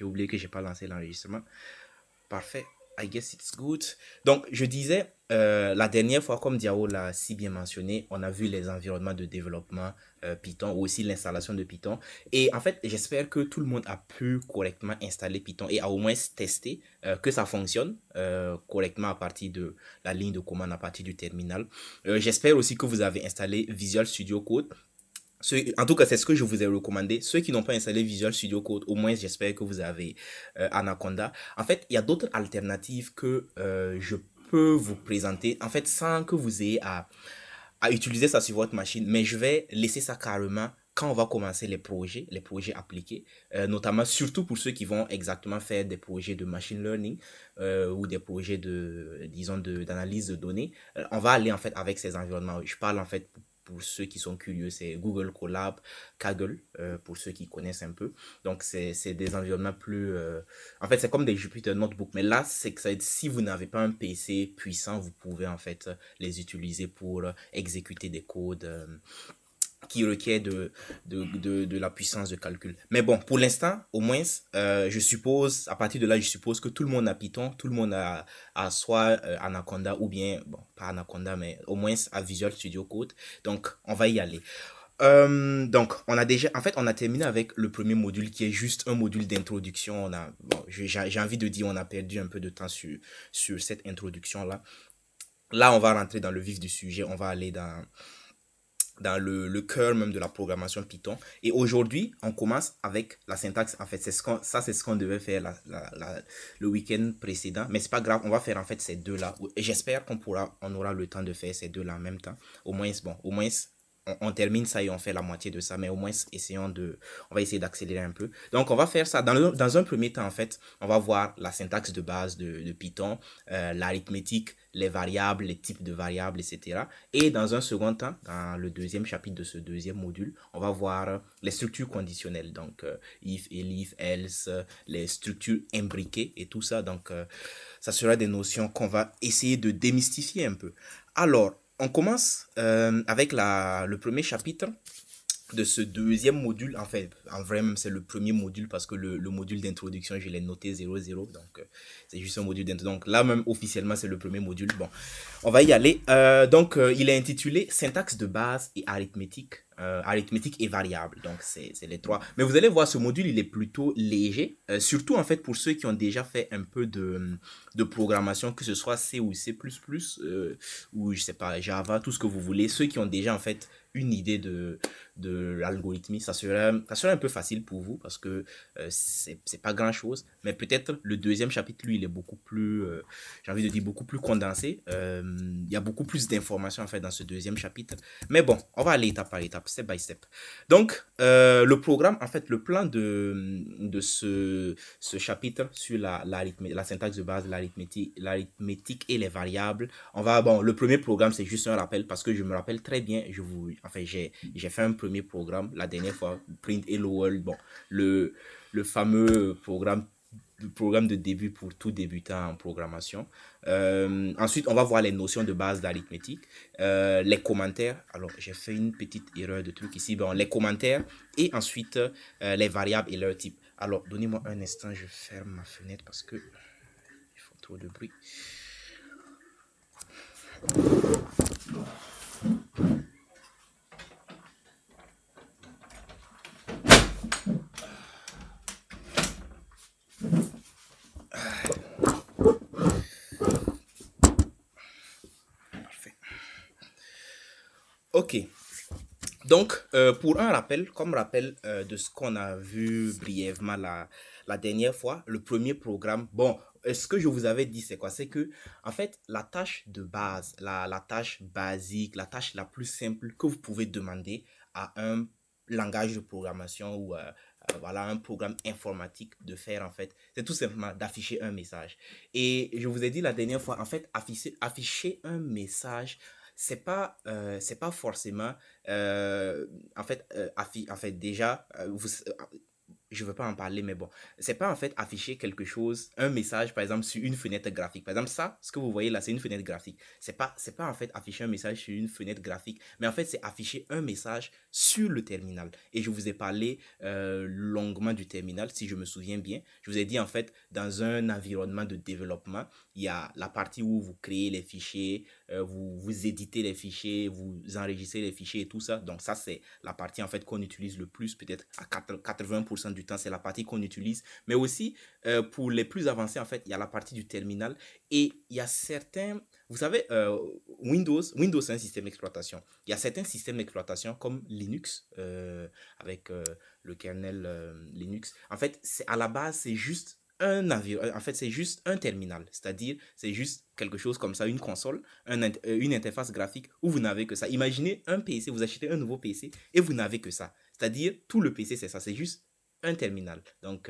j'ai oublié que j'ai pas lancé l'enregistrement. Parfait. I guess it's good. Donc, je disais, la dernière fois, comme Diao l'a si bien mentionné, on a vu les environnements de développement Python ou aussi l'installation de Python. Et en fait, j'espère que tout le monde a pu correctement installer Python et a au moins testé que ça fonctionne correctement à partir de la ligne de commande, à partir du terminal. J'espère aussi que vous avez installé Visual Studio Code. En tout cas, c'est ce que je vous ai recommandé. Ceux qui n'ont pas installé Visual Studio Code, au moins, j'espère que vous avez Anaconda. En fait, il y a d'autres alternatives que je peux vous présenter, en fait, sans que vous ayez à utiliser ça sur votre machine. Mais je vais laisser ça carrément quand on va commencer les projets appliqués, notamment surtout pour ceux qui vont exactement faire des projets de machine learning ou des projets disons, d'analyse de données. On va aller en fait avec ces environnements. Je parle en fait pour ceux qui sont curieux, c'est Google Colab, Kaggle, pour ceux qui connaissent un peu. Donc, c'est des environnements plus... en fait, c'est comme des Jupyter Notebook. Mais là, c'est que si vous n'avez pas un PC puissant, vous pouvez en fait les utiliser pour exécuter des codes qui requiert de la puissance de calcul. Mais bon, pour l'instant, au moins, je suppose, à partir de là, je suppose que tout le monde a Python, tout le monde a soit Anaconda ou bien, bon, pas Anaconda, mais au moins à Visual Studio Code. Donc, on va y aller. Donc, on a déjà, en fait, on a terminé avec le premier module qui est juste un module d'introduction. Bon, j'ai envie de dire, on a perdu un peu de temps sur cette introduction-là. Là, on va rentrer dans le vif du sujet. On va aller dans le cœur même de la programmation Python. Et aujourd'hui, on commence avec la syntaxe. En fait, c'est ce qu'on devait faire le week-end précédent. Mais c'est pas grave, on va faire en fait ces deux-là. Et j'espère on aura le temps de faire ces deux-là en même temps. Au moins, on termine ça et on fait la moitié de ça, mais au moins on va essayer d'accélérer un peu. Donc on va faire ça dans un premier temps en fait, on va voir la syntaxe de base de Python, l'arithmétique, les variables, les types de variables, etc. Et dans un second temps, dans le deuxième chapitre de ce deuxième module, on va voir les structures conditionnelles, donc if, elif, else, les structures imbriquées et tout ça. Donc ça sera des notions qu'on va essayer de démystifier un peu. Alors, on commence avec le premier chapitre de ce deuxième module. En fait, en vrai, même c'est le premier module parce que le module d'introduction, je l'ai noté 0,0. Donc, c'est juste un module d'introduction. Donc, là, même officiellement, c'est le premier module. Bon, on va y aller. Donc, il est intitulé Syntaxe de base et arithmétique. Arithmétique et variable. Donc, c'est les trois. Mais vous allez voir, ce module, il est plutôt léger. Surtout, en fait, pour ceux qui ont déjà fait un peu de programmation, que ce soit C ou C++, ou je sais pas, Java, tout ce que vous voulez. Ceux qui ont déjà, en fait, une idée de l'algorithmie, ça serait un peu facile pour vous parce que c'est pas grand chose. Mais peut-être le deuxième chapitre, lui, il est beaucoup plus, j'ai envie de dire, beaucoup plus condensé. Il y a beaucoup plus d'informations en fait dans ce deuxième chapitre. Mais bon, on va aller étape par étape, step by step. Donc, le programme, en fait, le plan de ce chapitre sur la syntaxe de base, l'arithmétique et les variables. Bon, le premier programme, c'est juste un rappel parce que je me rappelle très bien, enfin, j'ai fait un premier programme la dernière fois, Print Hello World, bon, le fameux programme de début pour tout débutant en programmation. Ensuite, on va voir les notions de base d'arithmétique, les commentaires. Alors, j'ai fait une petite erreur de truc ici. Bon, les commentaires et ensuite les variables et leur type. Alors, donnez-moi un instant, je ferme ma fenêtre parce que il faut trop de bruit. Parfait. Ok. Donc, pour un rappel, comme rappel de ce qu'on a vu brièvement la dernière fois, le premier programme, bon, ce que je vous avais dit, c'est quoi? C'est que, en fait, la tâche de base, la tâche basique, la tâche la plus simple que vous pouvez demander à un langage de programmation ou voilà, un programme informatique de faire, en fait, c'est tout simplement d'afficher un message. Et je vous ai dit la dernière fois, en fait, afficher un message, c'est pas forcément en fait, déjà, je veux pas en parler, mais bon, c'est pas en fait afficher quelque chose, un message, par exemple, sur une fenêtre graphique. Par exemple, ça, ce que vous voyez là, c'est une fenêtre graphique. C'est pas en fait afficher un message sur une fenêtre graphique, mais en fait, c'est afficher un message sur le terminal. Et je vous ai parlé longuement du terminal, si je me souviens bien. Je vous ai dit, en fait, dans un environnement de développement, il y a la partie où vous créez les fichiers, vous éditez les fichiers, vous enregistrez les fichiers et tout ça. Donc ça, c'est la partie en fait qu'on utilise le plus, peut-être à 80% du temps, c'est la partie qu'on utilise. Mais aussi, pour les plus avancés, en fait, il y a la partie du terminal et il y a certains, vous savez, Windows c'est un système d'exploitation. Il y a certains systèmes d'exploitation comme Linux, avec le kernel Linux. En fait, à la base, c'est juste en fait, c'est juste un terminal, c'est-à-dire c'est juste quelque chose comme ça, une console, une interface graphique où vous n'avez que ça. Imaginez un PC, vous achetez un nouveau PC et vous n'avez que ça. C'est-à-dire tout le PC c'est ça, c'est juste un terminal. Donc,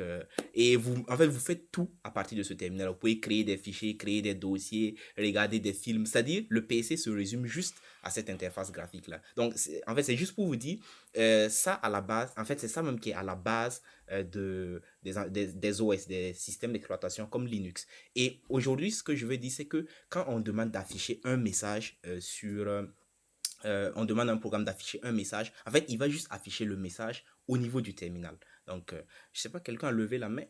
et vous, en fait, vous faites tout à partir de ce terminal. Vous pouvez créer des fichiers, créer des dossiers, regarder des films. C'est-à-dire, le PC se résume juste à cette interface graphique-là. Donc, en fait, c'est juste pour vous dire, ça à la base, en fait, c'est ça même qui est à la base des OS, des systèmes d'exploitation comme Linux. Et aujourd'hui, ce que je veux dire, c'est que quand on demande d'afficher un message on demande à un programme d'afficher un message, en fait, il va juste afficher le message au niveau du terminal. Donc, je sais pas, quelqu'un a levé la main.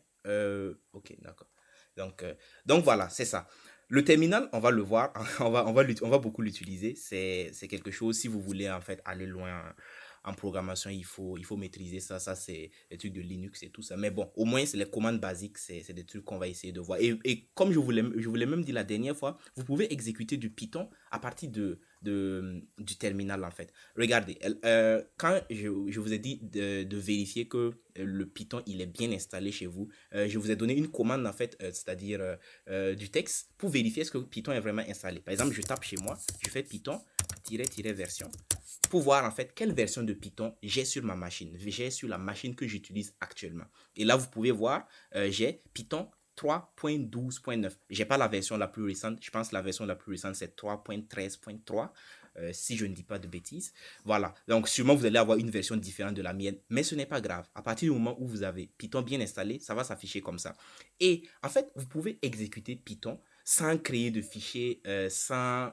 Ok, d'accord. Donc, donc voilà, c'est ça. Le terminal, on va le voir, on va beaucoup l'utiliser. C'est quelque chose, si vous voulez en fait aller loin en programmation, il faut maîtriser ça. Ça, c'est des trucs de Linux et tout ça. Mais bon, au moins, c'est les commandes basiques, c'est des trucs qu'on va essayer de voir. Et comme je vous l'ai même dit la dernière fois, vous pouvez exécuter du Python à partir du terminal en fait. Regardez, quand je vous ai dit de vérifier que le Python il est bien installé chez vous, je vous ai donné une commande en fait, c'est-à-dire du texte pour vérifier est-ce que Python est vraiment installé. Par exemple, je tape chez moi, je fais Python-version pour voir en fait quelle version de Python j'ai sur ma machine, j'ai sur la machine que j'utilise actuellement. Et là, vous pouvez voir, j'ai Python 3.12.9. J'ai pas la version la plus récente. Je pense que la version la plus récente, c'est 3.13.3. Si je ne dis pas de bêtises. Voilà. Donc, sûrement, vous allez avoir une version différente de la mienne. Mais ce n'est pas grave. À partir du moment où vous avez Python bien installé, ça va s'afficher comme ça. Et en fait, vous pouvez exécuter Python sans créer de fichier, sans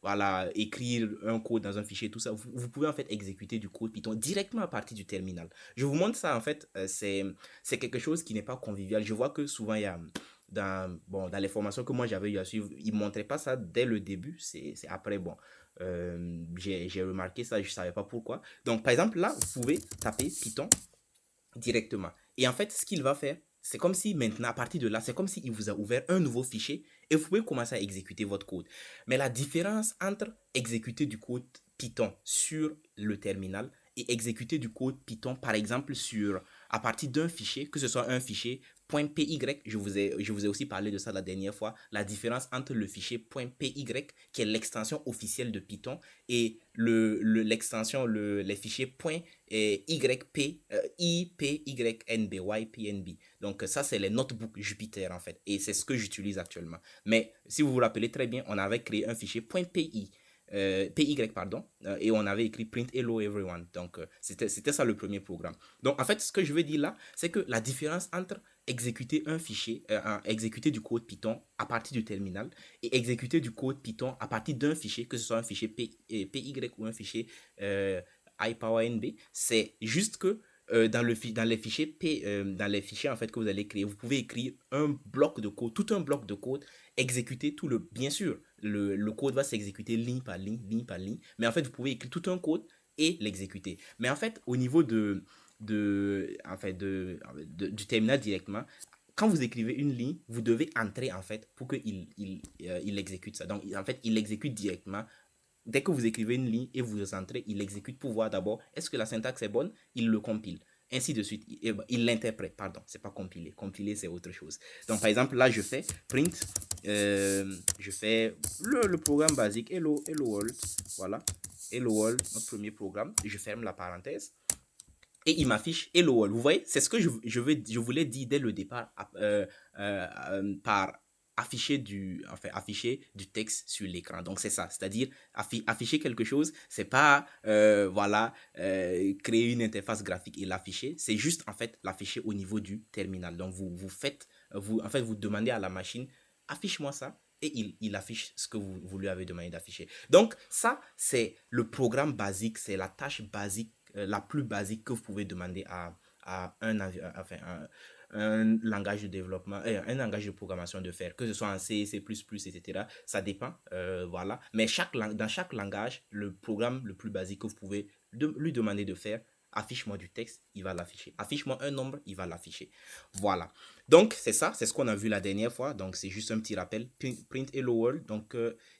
voilà, écrire un code dans un fichier, tout ça. Vous pouvez en fait exécuter du code Python directement à partir du terminal. Je vous montre ça en fait, c'est quelque chose qui n'est pas convivial. Je vois que souvent il y a dans les formations que moi j'avais eu à suivre, ils ne montraient pas ça dès le début, c'est après, bon, j'ai remarqué ça, je ne savais pas pourquoi. Donc par exemple là, vous pouvez taper Python directement. Et en fait, ce qu'il va faire, c'est comme si maintenant, à partir de là, c'est comme s'il vous a ouvert un nouveau fichier et vous pouvez commencer à exécuter votre code. Mais la différence entre exécuter du code Python sur le terminal et exécuter du code Python, par exemple, à partir d'un fichier, que ce soit un fichier .py, je vous ai aussi parlé de ça la dernière fois, la différence entre le fichier .py, qui est l'extension officielle de Python, et l'extension, les fichiers .yp, ipynb. Donc ça, c'est les notebooks Jupyter en fait, et c'est ce que j'utilise actuellement. Mais si vous vous rappelez très bien, on avait créé un fichier .py, pardon, et on avait écrit print hello everyone. Donc c'était ça le premier programme. Donc en fait, ce que je veux dire là, c'est que la différence entre exécuter un fichier, exécuter du code Python à partir du terminal et exécuter du code Python à partir d'un fichier, que ce soit un fichier py ou un fichier iPowerNB, c'est juste que dans les fichiers dans les fichiers en fait que vous allez créer, vous pouvez écrire un bloc de code, tout un bloc de code, exécuter bien sûr, le code va s'exécuter ligne par ligne, mais en fait vous pouvez écrire tout un code et l'exécuter. Mais en fait au niveau du terminal directement, quand vous écrivez une ligne, vous devez entrer en fait pour qu'il exécute ça. Donc en fait, il exécute directement. Dès que vous écrivez une ligne et vous entrez, il exécute pour voir d'abord est-ce que la syntaxe est bonne, il le compile. Ainsi de suite. Il l'interprète, pardon, c'est pas compiler. Compiler, c'est autre chose. Donc par exemple, là, je fais print, je fais le programme basique, hello world, voilà. Hello world, notre premier programme. Je ferme la parenthèse et il m'affiche hello world. Vous voyez, c'est ce que je voulais dire dès le départ par afficher du texte sur l'écran. Donc c'est ça, c'est-à-dire afficher quelque chose, c'est pas voilà créer une interface graphique et l'afficher, c'est juste en fait l'afficher au niveau du terminal. Donc vous demandez à la machine affiche-moi ça et il affiche ce que vous lui avez demandé d'afficher. Donc ça c'est le programme basique, c'est la tâche basique la plus basique que vous pouvez demander à un langage de développement, un langage de programmation de faire, que ce soit en C, C++, etc. Ça dépend, voilà. Mais dans chaque langage, le programme le plus basique que vous pouvez lui demander de faire, affiche-moi du texte, il va l'afficher. Affiche-moi un nombre, il va l'afficher. Voilà. Donc, c'est ça, c'est ce qu'on a vu la dernière fois. Donc, c'est juste un petit rappel. Print Hello World. Donc,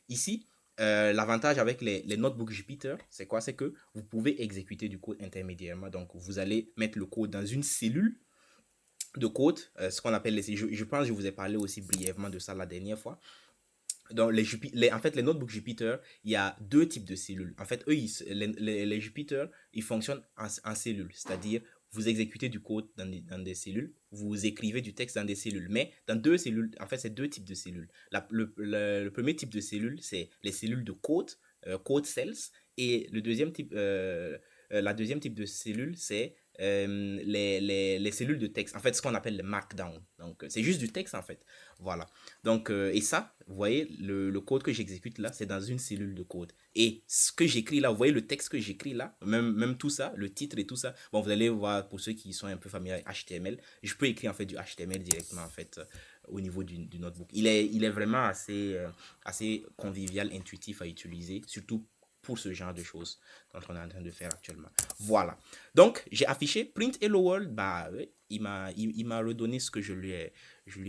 ici, l'avantage avec les notebooks Jupyter, c'est quoi? C'est que vous pouvez exécuter du code intermédiairement. Donc, vous allez mettre le code dans une cellule de code, ce qu'on appelle je pense que je vous ai parlé aussi brièvement de ça la dernière fois. Dans en fait, les notebooks Jupyter, il y a deux types de cellules. En fait, eux, les Jupyter, ils fonctionnent en cellules, c'est-à-dire vous exécutez du code dans des cellules, vous écrivez du texte dans des cellules, mais dans deux cellules, en fait, c'est deux types de cellules. Le premier type de cellule, c'est les cellules de code, code cells, et la deuxième type de cellule, c'est les cellules de texte, en fait, ce qu'on appelle le markdown. Donc, c'est juste du texte, en fait. Voilà. Donc, et ça, vous voyez, le code que j'exécute là, c'est dans une cellule de code. Et ce que j'écris là, vous voyez le texte que j'écris là, même tout ça, le titre et tout ça, bon, vous allez voir, pour ceux qui sont un peu familiers avec HTML, je peux écrire en fait du HTML directement en fait au niveau du notebook. Il est vraiment assez convivial, intuitif à utiliser, surtout pour ce genre de choses dont on est en train de faire actuellement. Voilà. Donc, j'ai affiché print hello world. Bah, oui, il m'a redonné ce que je lui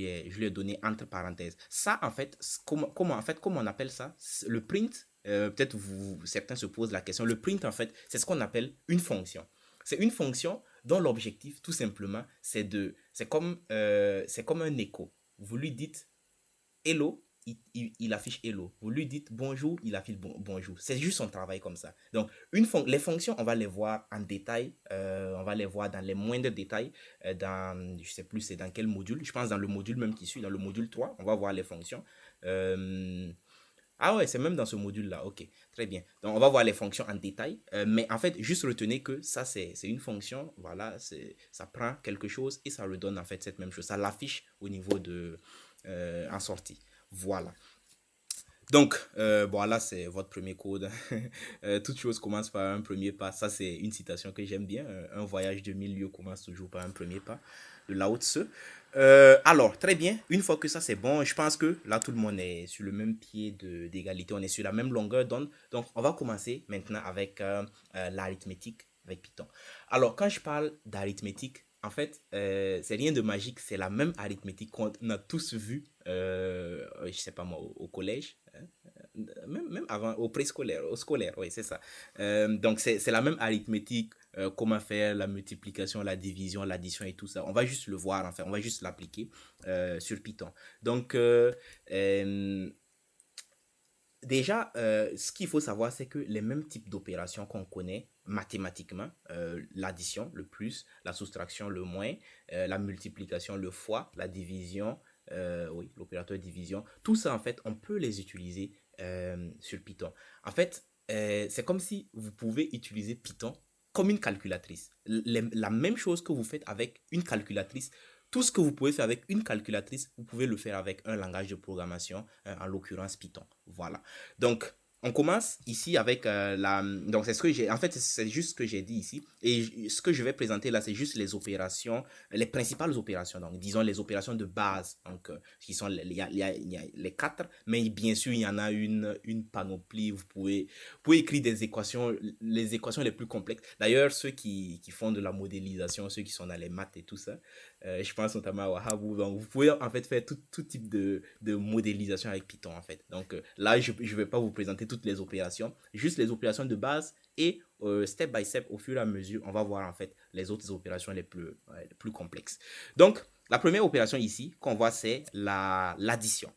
ai donné entre parenthèses. Ça, en fait, comment on appelle ça? Le print, peut-être certains se posent la question. Le print, en fait, c'est ce qu'on appelle une fonction. C'est une fonction dont l'objectif, tout simplement, c'est comme un écho. Vous lui dites hello, il affiche hello. Vous lui dites bonjour, il affiche bonjour. C'est juste son travail comme ça. Donc, les fonctions, on va les voir en détail. On va les voir dans les moindres détails. Je sais plus c'est dans quel module. Je pense dans le module même qui suit, dans le module 3, on va voir les fonctions. Ah ouais, c'est même dans ce module-là. Ok, très bien. Donc, on va voir les fonctions en détail. Mais en fait, juste retenez que ça, c'est une fonction. Voilà, ça prend quelque chose et ça redonne en fait cette même chose. Ça l'affiche au niveau en sortie. Voilà. Donc, voilà, c'est votre premier code. Toute chose commence par un premier pas. Ça, c'est une citation que j'aime bien. Un voyage de 1000 lieues commence toujours par un premier pas, de Lao Tse. Alors, très bien. Une fois que ça, c'est bon, je pense que là, tout le monde est sur le même pied d'égalité. On est sur la même longueur d'onde. Donc, on va commencer maintenant avec l'arithmétique avec Python. Alors, quand je parle d'arithmétique, en fait, c'est rien de magique. C'est la même arithmétique qu'on a tous vu, je sais pas moi, au collège, hein, même avant, au préscolaire, au scolaire, oui, c'est ça. Donc, c'est la même arithmétique, comment faire la multiplication, la division, l'addition et tout ça. On va juste le voir, enfin, on va juste l'appliquer sur Python. Donc, déjà, ce qu'il faut savoir, c'est que les mêmes types d'opérations qu'on connaît mathématiquement, l'addition, le plus, la soustraction, le moins, la multiplication, le fois, la division, oui, l'opérateur division, tout ça, en fait, on peut les utiliser sur Python. En fait, c'est comme si vous pouvez utiliser Python comme une calculatrice. La même chose que vous faites avec une calculatrice, tout ce que vous pouvez faire avec une calculatrice, vous pouvez le faire avec un langage de programmation, en l'occurrence Python. Voilà. Donc, on commence ici avec donc, c'est ce que j'ai. En fait, c'est juste ce que j'ai dit ici. Et ce que je vais présenter là, c'est juste les opérations, les principales opérations. Donc, disons les opérations de base. Donc, qui sont il y a les quatre. Mais bien sûr, il y en a une panoplie. Vous pouvez écrire des équations, les équations les plus complexes. D'ailleurs, ceux qui font de la modélisation, ceux qui sont dans les maths et tout ça, je pense notamment à Wahabou. Donc, vous pouvez en fait faire tout type de modélisation avec Python en fait. Donc, là, je ne vais pas vous présenter toutes les opérations, juste les opérations de base et step by step, au fur et à mesure, on va voir en fait les autres opérations les plus complexes. Donc, la première opération ici qu'on voit, c'est l'addition.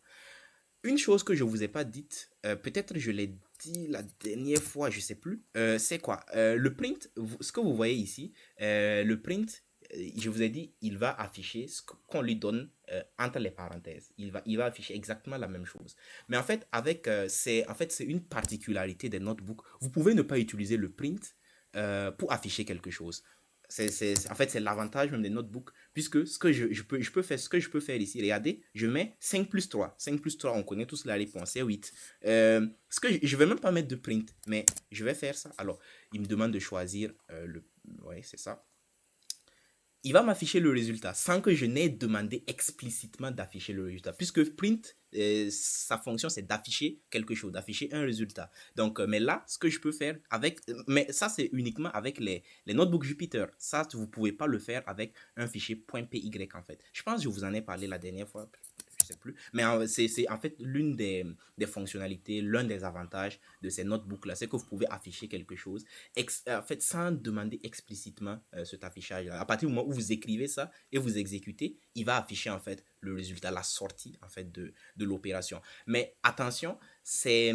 Une chose que je ne vous ai pas dite, peut-être je l'ai dit la dernière fois, je ne sais plus, c'est quoi? Le print, ce que vous voyez ici, le print, je vous ai dit, il va afficher ce qu'on lui donne entre les parenthèses. Il va afficher exactement la même chose. Mais en fait, c'est une particularité des notebooks. Vous pouvez ne pas utiliser le print pour afficher quelque chose. En fait, c'est l'avantage même des notebooks, puisque ce que je peux faire ici, regardez, je mets 5 plus 3. 5 plus 3, on connaît tous la réponse, c'est 8. Je ne vais même pas mettre de print, mais je vais faire ça. Alors, il me demande de choisir ouais, c'est ça. Il va m'afficher le résultat sans que je n'ai demandé explicitement d'afficher le résultat. Puisque print, sa fonction, c'est d'afficher quelque chose, d'afficher un résultat. Donc, mais là, ce que je peux faire mais ça, c'est uniquement avec les notebooks Jupyter. Ça, vous ne pouvez pas le faire avec un fichier .py en fait. Je pense que je vous en ai parlé la dernière fois. Je sais plus. Mais c'est en fait l'une des fonctionnalités, l'un des avantages de ces notebooks-là, c'est que vous pouvez afficher quelque chose en fait, sans demander explicitement cet affichage-là. À partir du moment où vous écrivez ça et vous exécutez, il va afficher en fait le résultat, la sortie en fait de l'opération. Mais attention, c'est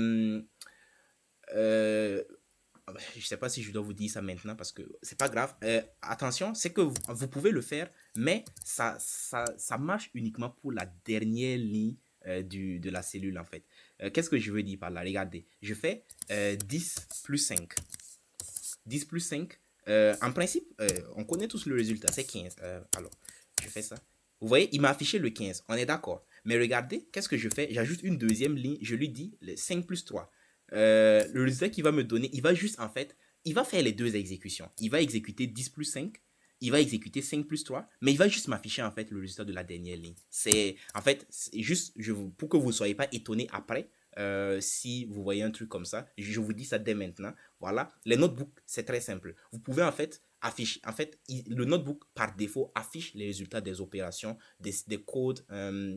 je ne sais pas si je dois vous dire ça maintenant parce que c'est pas grave. Attention, c'est que vous pouvez le faire, mais ça marche uniquement pour la dernière ligne de la cellule en fait. Qu'est-ce que je veux dire par là? Regardez, je fais 10 plus 5. 10 plus 5, en principe, on connaît tous le résultat, c'est 15. Alors, je fais ça. Vous voyez, il m'a affiché le 15, on est d'accord. Mais regardez, qu'est-ce que je fais? J'ajoute une deuxième ligne, je lui dis le 5 plus 3. Le résultat qu'il va me donner, il va juste, en fait, il va faire les deux exécutions. Il va exécuter 10 plus 5, il va exécuter 5 plus 3, mais il va juste m'afficher, en fait, le résultat de la dernière ligne. C'est, en fait, c'est juste, pour que vous ne soyez pas étonné après, si vous voyez un truc comme ça, je vous dis ça dès maintenant. Voilà, les notebooks, c'est très simple. Vous pouvez en fait afficher, le notebook par défaut affiche les résultats des opérations, des codes,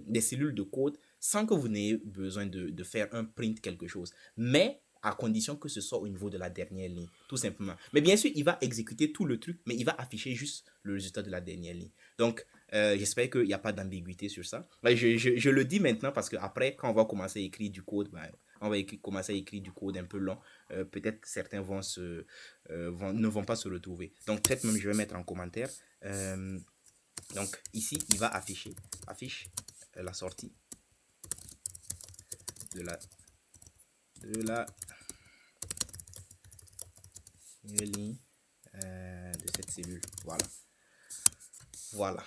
des cellules de code, sans que vous n'ayez besoin de faire un print quelque chose. Mais à condition que ce soit au niveau de la dernière ligne, tout simplement. Mais bien sûr, il va exécuter tout le truc, mais il va afficher juste le résultat de la dernière ligne. Donc, j'espère qu'il n'y a pas d'ambiguïté sur ça. Je le dis maintenant parce qu'après, quand on va commencer à écrire du code, on va commencer à écrire du code un peu long. Peut-être certains ne vont pas se retrouver. Donc, peut-être même je vais mettre en commentaire. Donc, ici, il va affiche la sortie de la ligne de cette cellule. Voilà. Voilà.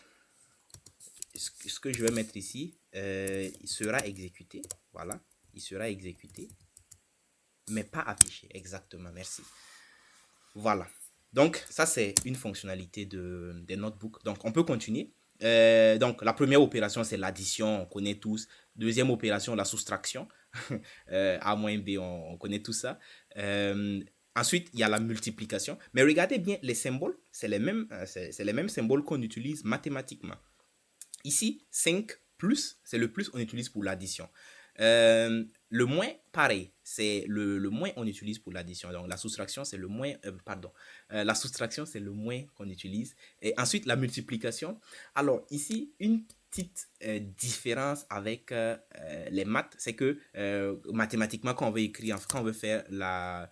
Ce que je vais mettre ici, il sera exécuté. Voilà. Il sera exécuté, mais pas affiché. Exactement. Merci. Voilà. Donc, ça, c'est une fonctionnalité des notebooks. Donc, on peut continuer. Donc, la première opération, c'est l'addition. On connaît tous. Deuxième opération, la soustraction. A moins B, on connaît tout ça. Ensuite, il y a la multiplication. Mais regardez bien, les symboles, c'est les mêmes symboles qu'on utilise mathématiquement. Ici, 5 plus, c'est le plus qu'on utilise pour l'addition. Le moins, pareil, c'est le moins on utilise pour l'addition. Donc, la soustraction, c'est le moins, la soustraction, c'est le moins qu'on utilise. Et ensuite, la multiplication. Alors, ici, une petite différence avec les maths, c'est que mathématiquement, quand on veut faire la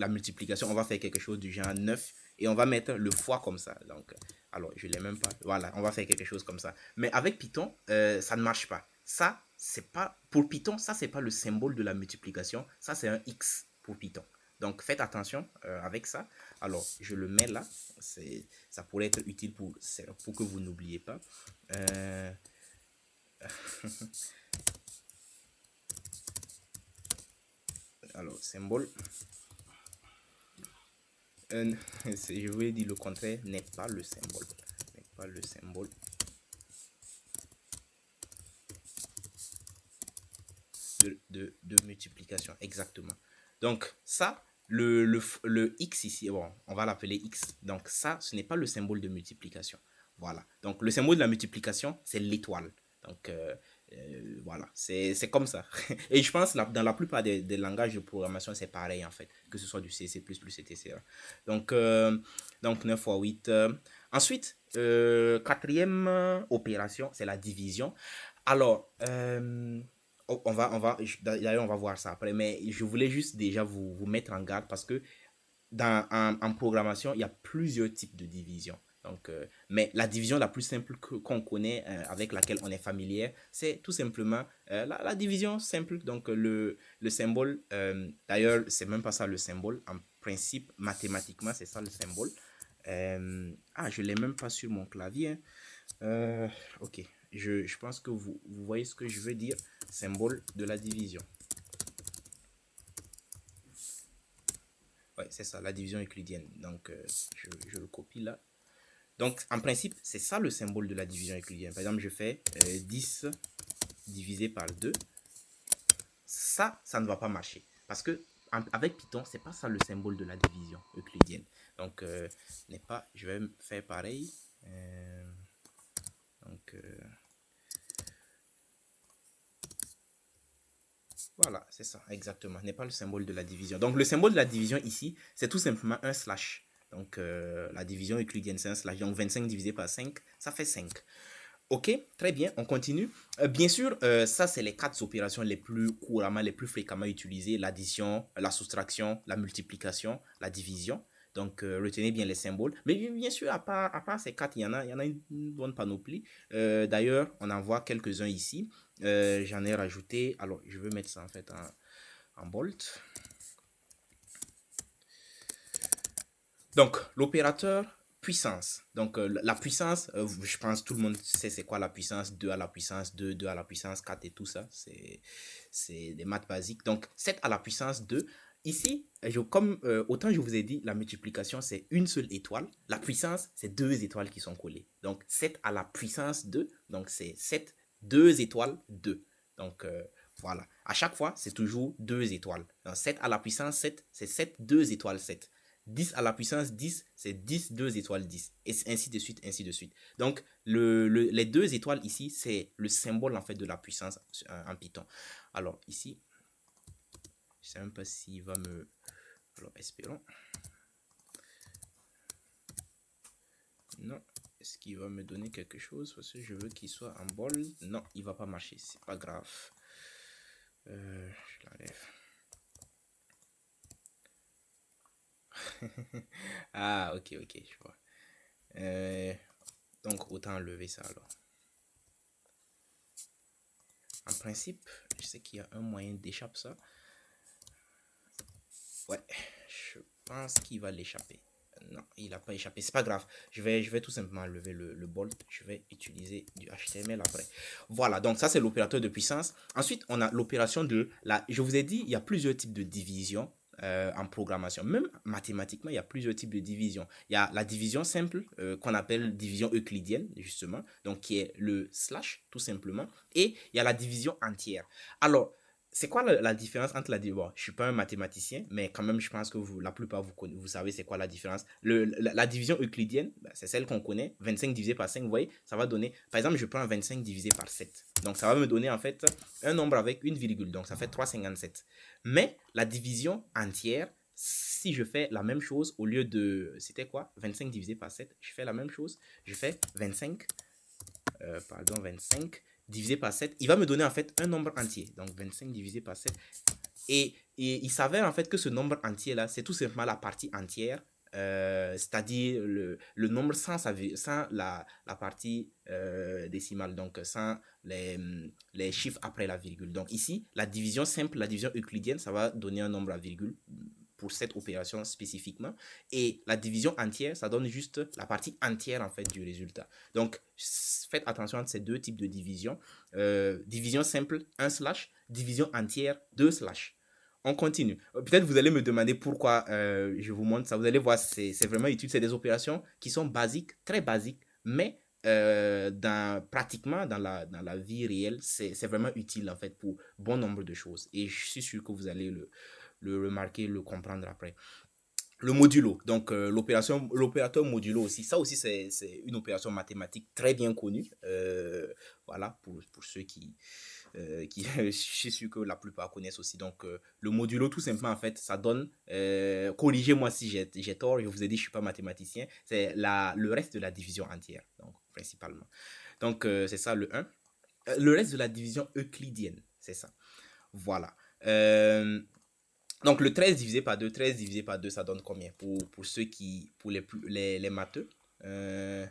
multiplication, on va faire quelque chose du genre 9 et on va mettre le fois comme ça. Donc, alors, je ne l'ai même pas. Voilà, on va faire quelque chose comme ça. Mais avec Python, ça ne marche pas. Ça, c'est pas, pour Python, ça, c'est pas le symbole de la multiplication. Ça, c'est un X pour Python. Donc, faites attention avec ça. Alors, je le mets là. Ça pourrait être utile pour que vous n'oubliez pas. Alors, symbole. Je voulais dire le contraire, n'est pas le symbole. N'est pas le symbole de multiplication. Exactement. Donc, ça, le X ici, bon, on va l'appeler X. Donc, ça, ce n'est pas le symbole de multiplication. Voilà. Donc, le symbole de la multiplication, c'est l'étoile. Donc, voilà, c'est comme ça. Et je pense dans la plupart des langages de programmation, c'est pareil en fait, que ce soit du C, C++, etc. Donc, 9 fois 8. Ensuite, quatrième opération, c'est la division. Alors, d'ailleurs, on va voir ça après, mais je voulais juste déjà vous mettre en garde parce que en programmation, il y a plusieurs types de division. Donc, mais la division la plus simple qu'on connaît, avec laquelle on est familier, c'est tout simplement la division simple. Donc, le symbole, d'ailleurs, c'est même pas ça le symbole. En principe, mathématiquement, c'est ça le symbole. Je l'ai même pas sur mon clavier, hein. Ok, je pense que vous voyez ce que je veux dire. Symbole de la division. Ouais, c'est ça, la division euclidienne. Donc, je le copie là. Donc, en principe, c'est ça le symbole de la division euclidienne. Par exemple, je fais 10 divisé par 2. Ça ne va pas marcher. Parce que avec Python, c'est pas ça le symbole de la division euclidienne. Donc, n'est pas, je vais faire pareil. Donc, voilà, c'est ça, exactement. N'est pas le symbole de la division. Donc, le symbole de la division ici, c'est tout simplement un slash. Donc, la division euclidienne, c'est un slash. Donc, 25 divisé par 5, ça fait 5. Ok, très bien, on continue. Bien sûr, ça, c'est les 4 opérations les plus couramment, les plus fréquemment utilisées. L'addition, la soustraction, la multiplication, la division. Donc, retenez bien les symboles. Mais bien sûr, à part ces 4, il y en a une bonne panoplie. D'ailleurs, on en voit quelques-uns ici. J'en ai rajouté. Alors, je vais mettre ça en fait en bold. Donc, l'opérateur puissance. Donc, la puissance, je pense que tout le monde sait c'est quoi la puissance. 2 à la puissance 2, 2 à la puissance 4 et tout ça. C'est des maths basiques. Donc, 7 à la puissance 2. Ici, comme autant je vous ai dit, la multiplication, c'est une seule étoile. La puissance, c'est 2 étoiles qui sont collées. Donc, 7 à la puissance 2. Donc, c'est 7, 2 étoiles 2. Donc, voilà. À chaque fois, c'est toujours 2 étoiles. Donc, 7 à la puissance 7, c'est 7, 2 étoiles 7. 10 à la puissance 10, c'est 10, 2 étoiles 10. Et ainsi de suite, ainsi de suite. Donc, les 2 étoiles ici, c'est le symbole en fait de la puissance en Python. Alors, ici, je ne sais même pas s'il va me... Alors, espérons. Non. Est-ce qu'il va me donner quelque chose? Parce que je veux qu'il soit en bold. Non, il ne va pas marcher. C'est pas grave. Je l'enlève. Ah, ok, je vois. Donc, autant enlever ça alors. En principe, je sais qu'il y a un moyen d'échapper ça. Ouais, je pense qu'il va l'échapper. Non, il n'a pas échappé. C'est pas grave. Je vais tout simplement enlever le bolt. Je vais utiliser du HTML après. Voilà, donc ça c'est l'opérateur de puissance. Ensuite, on a l'opération de la... Je vous ai dit, il y a plusieurs types de division en programmation. Même mathématiquement, il y a plusieurs types de division. Il y a la division simple qu'on appelle division euclidienne, justement. Donc, qui est le slash, tout simplement. Et il y a la division entière. Alors, c'est quoi la différence entre la division? Bon, je ne suis pas un mathématicien, mais quand même, je pense que la plupart, vous savez c'est quoi la différence. La division euclidienne, c'est celle qu'on connaît. 25 divisé par 5, vous voyez, ça va donner... Par exemple, je prends 25 divisé par 7. Donc, ça va me donner en fait un nombre avec une virgule. Donc, ça fait 3,57. Mais la division entière, si je fais la même chose, au lieu de... C'était quoi? 25 divisé par 7. Je fais la même chose. Je fais 25 divisé par 7, il va me donner en fait un nombre entier. Donc 25 divisé par 7. Et il s'avère en fait que ce nombre entier là, c'est tout simplement la partie entière, c'est-à-dire le nombre sans la partie décimale, donc sans les chiffres après la virgule. Donc ici, la division simple, la division euclidienne, ça va donner un nombre à virgule pour cette opération spécifiquement. Et la division entière, ça donne juste la partie entière en fait du résultat. Donc, faites attention à ces deux types de division. Division simple, 1 slash. Division entière, 2 slash. On continue. Peut-être vous allez me demander pourquoi je vous montre ça. Vous allez voir, c'est vraiment utile. C'est des opérations qui sont basiques, très basiques, mais pratiquement dans la vie réelle, c'est vraiment utile en fait pour bon nombre de choses. Et je suis sûr que vous allez le remarquer, le comprendre après. Le modulo, donc l'opérateur modulo aussi, ça aussi c'est une opération mathématique très bien connue. Voilà, pour ceux je suis sûr que la plupart connaissent aussi. Donc le modulo, tout simplement, en fait, ça donne, corrigez-moi si j'ai tort, je vous ai dit, je ne suis pas mathématicien, c'est le reste de la division entière, donc principalement. Donc c'est ça le 1. Le reste de la division euclidienne, c'est ça. Voilà. Donc le 13 divisé par 2, 13 divisé par 2, ça donne combien pour ceux pour les matheux? Euh,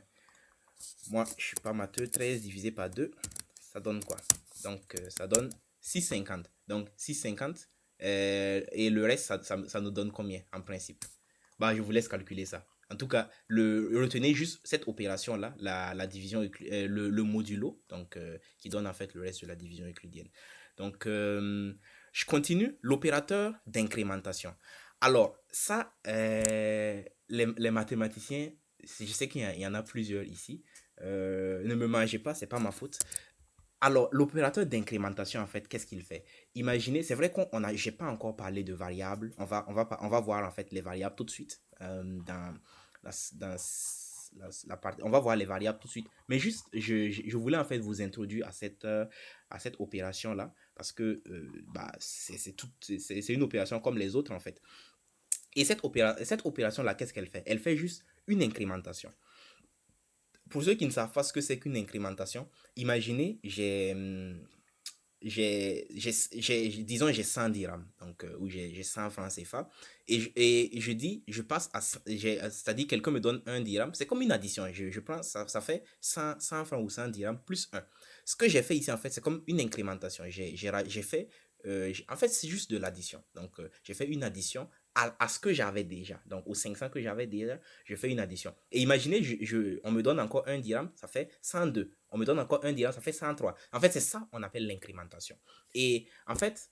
Moi, je suis pas matheux. 13 divisé par 2, ça donne quoi? Donc, ça donne 6,50. Donc, 6,50. Et le reste, ça nous donne combien en principe? Bah, je vous laisse calculer ça. En tout cas, retenez juste cette opération-là, la division, le modulo, donc, qui donne en fait le reste de la division euclidienne. Donc, je continue. L'opérateur d'incrémentation. Alors, ça, les mathématiciens, je sais qu'il y en a plusieurs ici. Ne me mangez pas, c'est pas ma faute. Alors, l'opérateur d'incrémentation, en fait, qu'est-ce qu'il fait? Imaginez, c'est vrai j'ai pas encore parlé de variables. On va voir, en fait, les variables tout de suite. Dans la partie, on va voir les variables tout de suite. Mais juste, je voulais, en fait, vous introduire à cette opération-là. Parce que, bah, c'est une opération comme les autres, en fait. Et cette opération-là, qu'est-ce qu'elle fait? Elle fait juste une incrémentation. Pour ceux qui ne savent pas ce que c'est qu'une incrémentation, imaginez, disons, j'ai 100 dirhams, donc, ou j'ai 100 francs CFA, et je dis, je passe à, c'est-à-dire quelqu'un me donne un dirham, c'est comme une addition, je prends, ça fait 100 francs ou 100 dirhams plus un. Ce que j'ai fait ici, en fait, c'est comme une incrémentation. J'ai fait, en fait, c'est juste de l'addition. Donc, j'ai fait une addition à ce que j'avais déjà. Donc, aux 500 que j'avais déjà, je fais une addition. Et imaginez, on me donne encore un dirham, ça fait 102. On me donne encore un dirham, ça fait 103. En fait, c'est ça qu'on appelle l'incrémentation. Et en fait,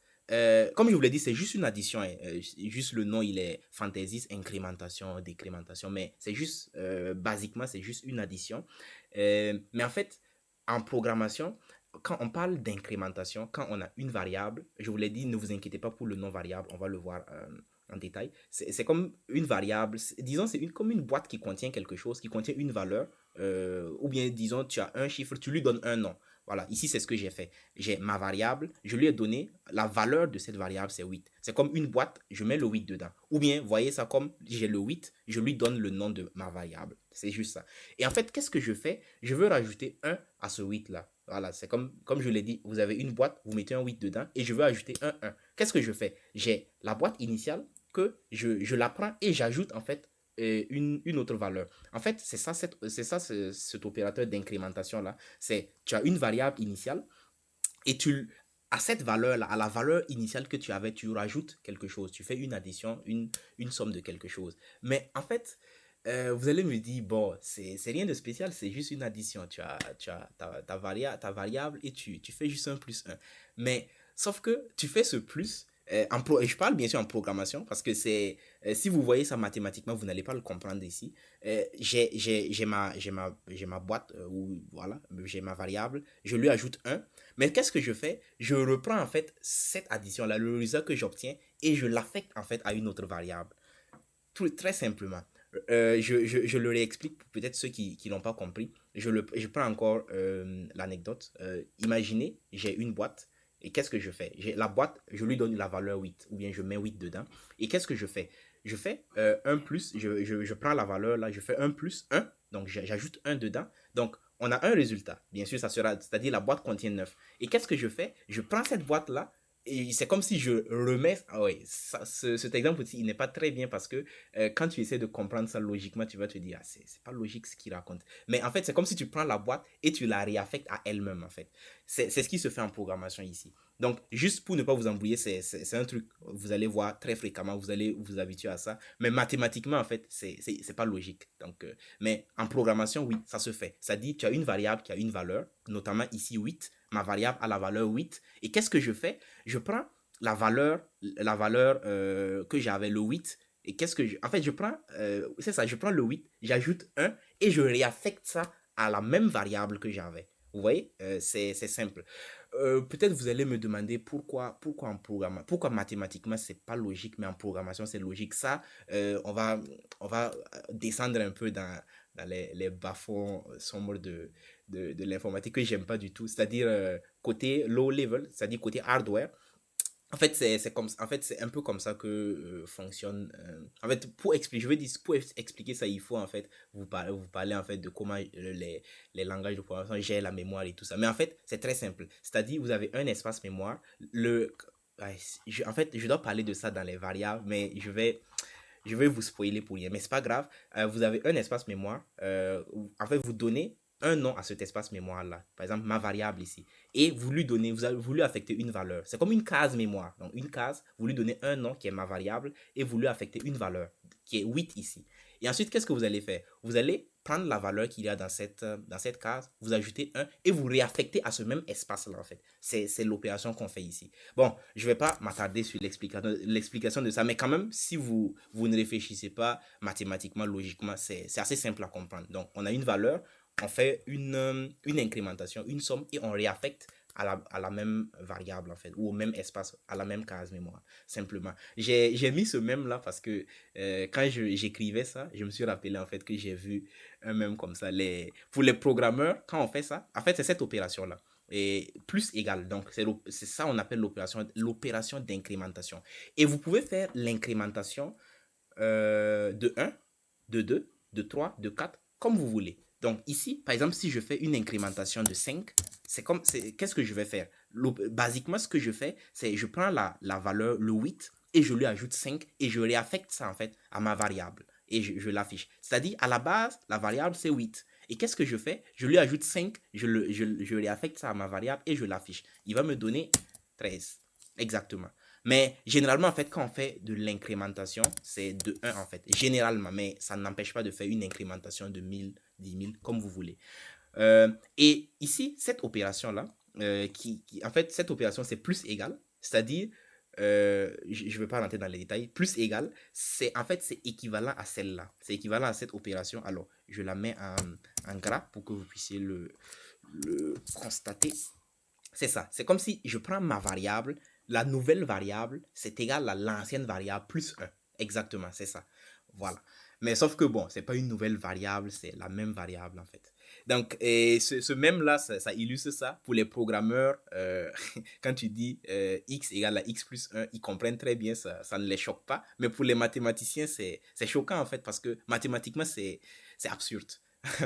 comme je vous l'ai dit, c'est juste une addition. Hein. Juste le nom, il est fantaisiste, incrémentation, décrémentation. Mais c'est juste, basiquement, c'est juste une addition. Mais en fait, en programmation, quand on parle d'incrémentation, quand on a une variable, je vous l'ai dit, ne vous inquiétez pas pour le nom variable, on va le voir en détail. C'est comme une variable, disons, c'est comme une boîte qui contient quelque chose, qui contient une valeur, ou bien disons, tu as un chiffre, tu lui donnes un nom. Voilà, ici c'est ce que j'ai fait. J'ai ma variable, je lui ai donné la valeur de cette variable, c'est 8. C'est comme une boîte, je mets le 8 dedans. Ou bien, voyez ça comme j'ai le 8, je lui donne le nom de ma variable. C'est juste ça. Et en fait, qu'est-ce que je fais? Je veux rajouter un à ce 8 là. Voilà, c'est comme je l'ai dit, vous avez une boîte, vous mettez un 8 dedans et je veux ajouter un 1. Qu'est-ce que je fais? J'ai la boîte initiale que je la prends et j'ajoute en fait une autre valeur. En fait, cet opérateur d'incrémentation-là. C'est, tu as une variable initiale et à cette valeur-là, à la valeur initiale que tu avais, tu rajoutes quelque chose. Tu fais une addition, une somme de quelque chose. Mais en fait, vous allez me dire, bon, c'est rien de spécial, c'est juste une addition. Tu as ta variable et tu fais juste un plus un. Mais, sauf que tu fais ce plus, je parle bien sûr en programmation, parce que si vous voyez ça mathématiquement, vous n'allez pas le comprendre ici. J'ai ma boîte, où, voilà, j'ai ma variable, je lui ajoute un. Mais qu'est-ce que je fais? Je reprends en fait cette addition-là, le résultat que j'obtiens, et je l'affecte en fait à une autre variable. Très simplement. Je le réexplique pour peut-être ceux qui n'ont pas compris. Je prends encore l'anecdote. Imaginez, j'ai une boîte. Et qu'est-ce que je fais? J'ai la boîte, je lui donne la valeur 8. Ou bien je mets 8 dedans. Et qu'est-ce que je fais? Je fais 1 plus. Je prends la valeur là. Je fais 1 plus 1. Donc j'ajoute 1 dedans. Donc on a un résultat. Bien sûr, ça sera. C'est-à-dire la boîte contient 9. Et qu'est-ce que je fais? Je prends cette boîte là. Et c'est comme si je remets. Ah ouais, cet exemple aussi, il n'est pas très bien parce que quand tu essaies de comprendre ça logiquement, tu vas te dire, ah, c'est pas logique ce qu'il raconte. Mais en fait, c'est comme si tu prends la boîte et tu la réaffectes à elle-même, en fait. C'est ce qui se fait en programmation ici. Donc, juste pour ne pas vous embrouiller, c'est un truc, vous allez voir très fréquemment, vous allez vous habituer à ça. Mais mathématiquement, en fait, c'est pas logique. Donc, mais en programmation, oui, ça se fait. Ça dit, tu as une variable qui a une valeur, notamment ici 8. Ma variable a la valeur 8. Et qu'est-ce que je fais? Je prends la valeur que j'avais, le 8. Et qu'est-ce que je... En fait, c'est ça, je prends le 8, j'ajoute un et je réaffecte ça à la même variable que j'avais. Vous voyez, c'est simple. Peut-être vous allez me demander pourquoi en programmation, pourquoi mathématiquement c'est pas logique, mais en programmation c'est logique. Ça, on va descendre un peu dans les bas-fonds sombres de l'informatique que j'aime pas du tout. C'est-à-dire côté low level, c'est-à-dire côté hardware. En fait, c'est un peu comme ça que fonctionne. En fait, je veux dire, pour expliquer ça, il faut en fait vous parler en fait de comment les langages de programmation gèrent la mémoire et tout ça. Mais en fait, c'est très simple. C'est-à-dire, vous avez un espace mémoire. En fait, je dois parler de ça dans les variables, mais je vais vous spoiler pour rien, mais c'est pas grave. Vous avez un espace mémoire. En fait, vous donnez un nom à cet espace mémoire-là. Par exemple, ma variable ici. Et vous lui donnez, vous avez voulu affecter une valeur. C'est comme une case mémoire. Donc, une case, vous lui donnez un nom qui est ma variable et vous lui affectez une valeur qui est 8 ici. Et ensuite, qu'est-ce que vous allez faire? Vous allez prendre la valeur qu'il y a dans cette case, vous ajoutez un et vous réaffectez à ce même espace-là, en fait. C'est l'opération qu'on fait ici. Bon, je ne vais pas m'attarder sur l'explication de ça, mais quand même, si vous ne réfléchissez pas mathématiquement, logiquement, c'est assez simple à comprendre. Donc, on a une valeur, on fait une incrémentation, une somme, et on réaffecte à la même variable, en fait, ou au même espace, à la même case mémoire, simplement. J'ai mis ce même là parce que quand j'écrivais ça, je me suis rappelé, en fait, que j'ai vu un même comme ça. Pour les programmeurs, quand on fait ça, en fait, c'est cette opération-là. Et plus égal. Donc, c'est ça on appelle l'opération d'incrémentation. Et vous pouvez faire l'incrémentation de un, de 2, de 3, de 4, comme vous voulez. Donc ici, par exemple, si je fais une incrémentation de 5, qu'est-ce que je vais faire? Basiquement, ce que je fais, c'est je prends la valeur, le 8, et je lui ajoute 5, et je réaffecte ça, en fait, à ma variable. Et je l'affiche. C'est-à-dire, à la base, la variable, c'est 8. Et qu'est-ce que je fais? Je lui ajoute 5, je réaffecte ça à ma variable, et je l'affiche. Il va me donner 13. Exactement. Mais généralement, en fait, quand on fait de l'incrémentation, c'est de 1 en fait. Généralement, mais ça n'empêche pas de faire une incrémentation de 1000, 10 000, comme vous voulez. Et ici, cette opération-là, en fait, cette opération, c'est plus égal. C'est-à-dire, je ne vais pas rentrer dans les détails. Plus égal, en fait, c'est équivalent à celle-là. C'est équivalent à cette opération. Alors, je la mets en gras pour que vous puissiez le constater. C'est ça. C'est comme si je prends ma variable, la nouvelle variable, c'est égal à l'ancienne variable plus 1. Exactement, c'est ça. Voilà. Mais sauf que bon, c'est pas une nouvelle variable, c'est la même variable en fait. Donc, et ce même-là, ça illustre ça. Pour les programmeurs, quand tu dis x égale à x plus 1, ils comprennent très bien, ça ne les choque pas. Mais pour les mathématiciens, c'est choquant en fait, parce que mathématiquement, c'est absurde.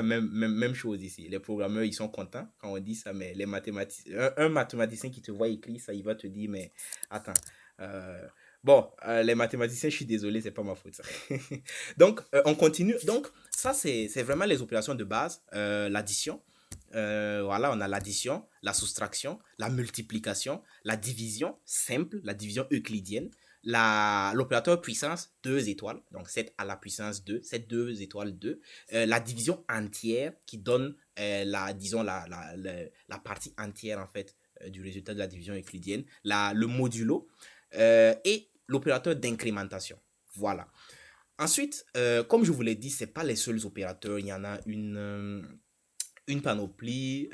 Même chose ici. Les programmeurs, ils sont contents quand on dit ça, mais les mathématiciens, un mathématicien qui te voit écrire ça, il va te dire, mais attends. euh, bon, les mathématiciens, je suis désolé, c'est pas ma faute ça. Donc, on continue. Donc, ça, c'est vraiment les opérations de base. L'addition. Voilà, on a l'addition, la soustraction, la multiplication, la division simple, la division euclidienne, l'opérateur puissance 2 étoiles, donc 7 à la puissance 2, 7 2 étoiles 2, la division entière qui donne disons la partie entière en fait du résultat de la division euclidienne, le modulo et l'opérateur d'incrémentation. Voilà. Ensuite, comme je vous l'ai dit, ce n'est pas les seuls opérateurs, il y en a une panoplie.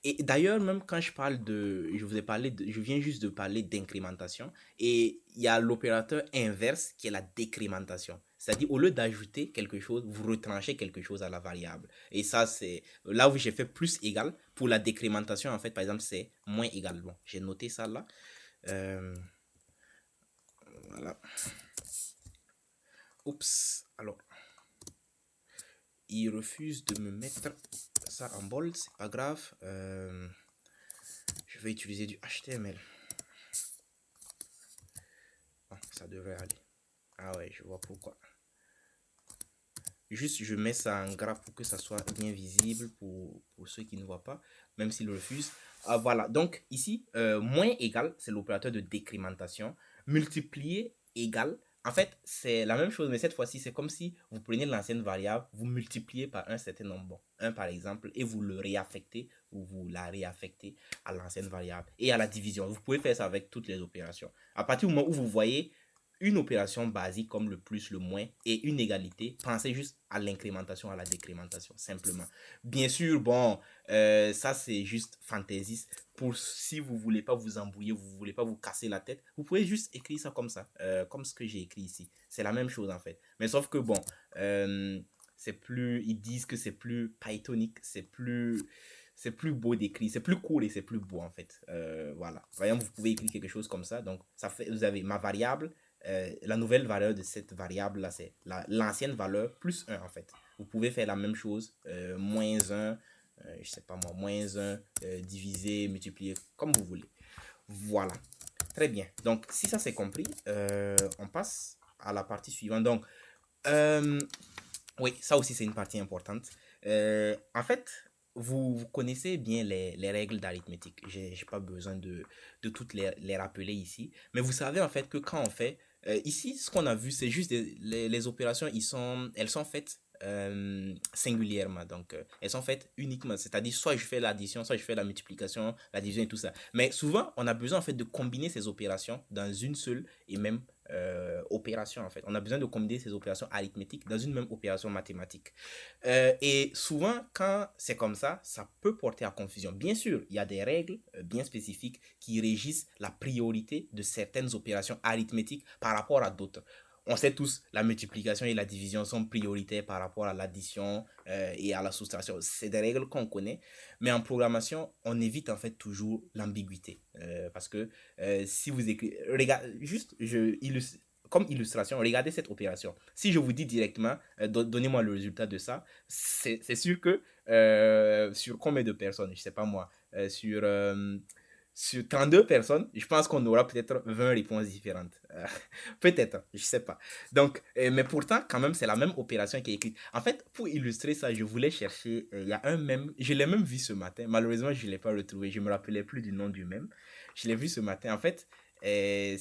Et d'ailleurs, même quand je parle je viens juste de parler d'incrémentation. Et il y a l'opérateur inverse qui est la décrémentation. C'est-à-dire, au lieu d'ajouter quelque chose, vous retranchez quelque chose à la variable. Et ça, c'est là où j'ai fait plus égal. Pour la décrémentation, en fait, par exemple, c'est moins égal. Bon, j'ai noté ça là. Euh, voilà. Oups. Alors, il refuse de me mettre ça en bold. C'est pas grave. Je vais utiliser du HTML. Bon, ça devrait aller. Ah ouais, je vois pourquoi. Juste, je mets ça en gras pour que ça soit bien visible pour ceux qui ne voient pas, même s'ils refusent. Ah, voilà, donc ici, moins égal, c'est l'opérateur de décrémentation. Multiplier égal, en fait, c'est la même chose, mais cette fois-ci, c'est comme si vous prenez l'ancienne variable, vous multipliez par un certain nombre, bon, 1 par exemple, et vous le réaffectez, ou vous la réaffectez à l'ancienne variable. Et à la division, vous pouvez faire ça avec toutes les opérations. À partir du moment où vous voyez une opération basique comme le plus, le moins et une égalité, pensez juste à l'incrémentation, à la décrémentation, simplement. Bien sûr, bon, ça c'est juste fantaisiste. Pour si vous voulez pas vous embrouiller, vous voulez pas vous casser la tête, vous pouvez juste écrire ça comme ça, comme ce que j'ai écrit ici. C'est la même chose en fait. Mais sauf que bon, c'est plus, ils disent que c'est plus pythonique, c'est plus beau d'écrire, c'est plus court et c'est plus beau en fait. Voilà. Par exemple, vous pouvez écrire quelque chose comme ça. Donc, ça fait, vous avez ma variable, la nouvelle valeur de cette variable là, c'est l'ancienne valeur plus 1 en fait. Vous pouvez faire la même chose, moins 1, je sais pas moi, moins 1, diviser, multiplier, comme vous voulez. Voilà. Très bien. Donc, si ça c'est compris, on passe à la partie suivante. Donc, Euh, oui, ça aussi, c'est une partie importante. En fait, vous connaissez bien les règles d'arithmétique. J'ai pas besoin de toutes les rappeler ici. Mais vous savez en fait que quand on fait, ici, ce qu'on a vu, c'est juste les opérations, elles sont faites singulièrement. Donc, elles sont faites uniquement. C'est-à-dire, soit je fais l'addition, soit je fais la multiplication, la division et tout ça. Mais souvent, on a besoin en fait de combiner ces opérations dans une seule et même opération en fait. On a besoin de combiner ces opérations arithmétiques dans une même opération mathématique. Et souvent, quand c'est comme ça peut porter à confusion. Bien sûr, il y a des règles bien spécifiques qui régissent la priorité de certaines opérations arithmétiques par rapport à d'autres. On sait tous, la multiplication et la division sont prioritaires par rapport à l'addition et à la soustraction. C'est des règles qu'on connaît, mais en programmation, on évite en fait toujours l'ambiguïté. Parce que si vous écrivez, regarde, juste, comme illustration, regardez cette opération. Si je vous dis directement, donnez-moi le résultat de ça, c'est sûr que sur combien de personnes, je sais pas moi, sur 32 personnes, je pense qu'on aura peut-être 20 réponses différentes. Peut-être, je sais pas. Donc, mais pourtant, quand même, c'est la même opération qui est écrite. En fait, pour illustrer ça, je voulais chercher, il y a un mème, je l'ai même vu ce matin. Malheureusement, je ne l'ai pas retrouvé. Je me rappelais plus du nom du mème. Je l'ai vu ce matin. En fait, c'est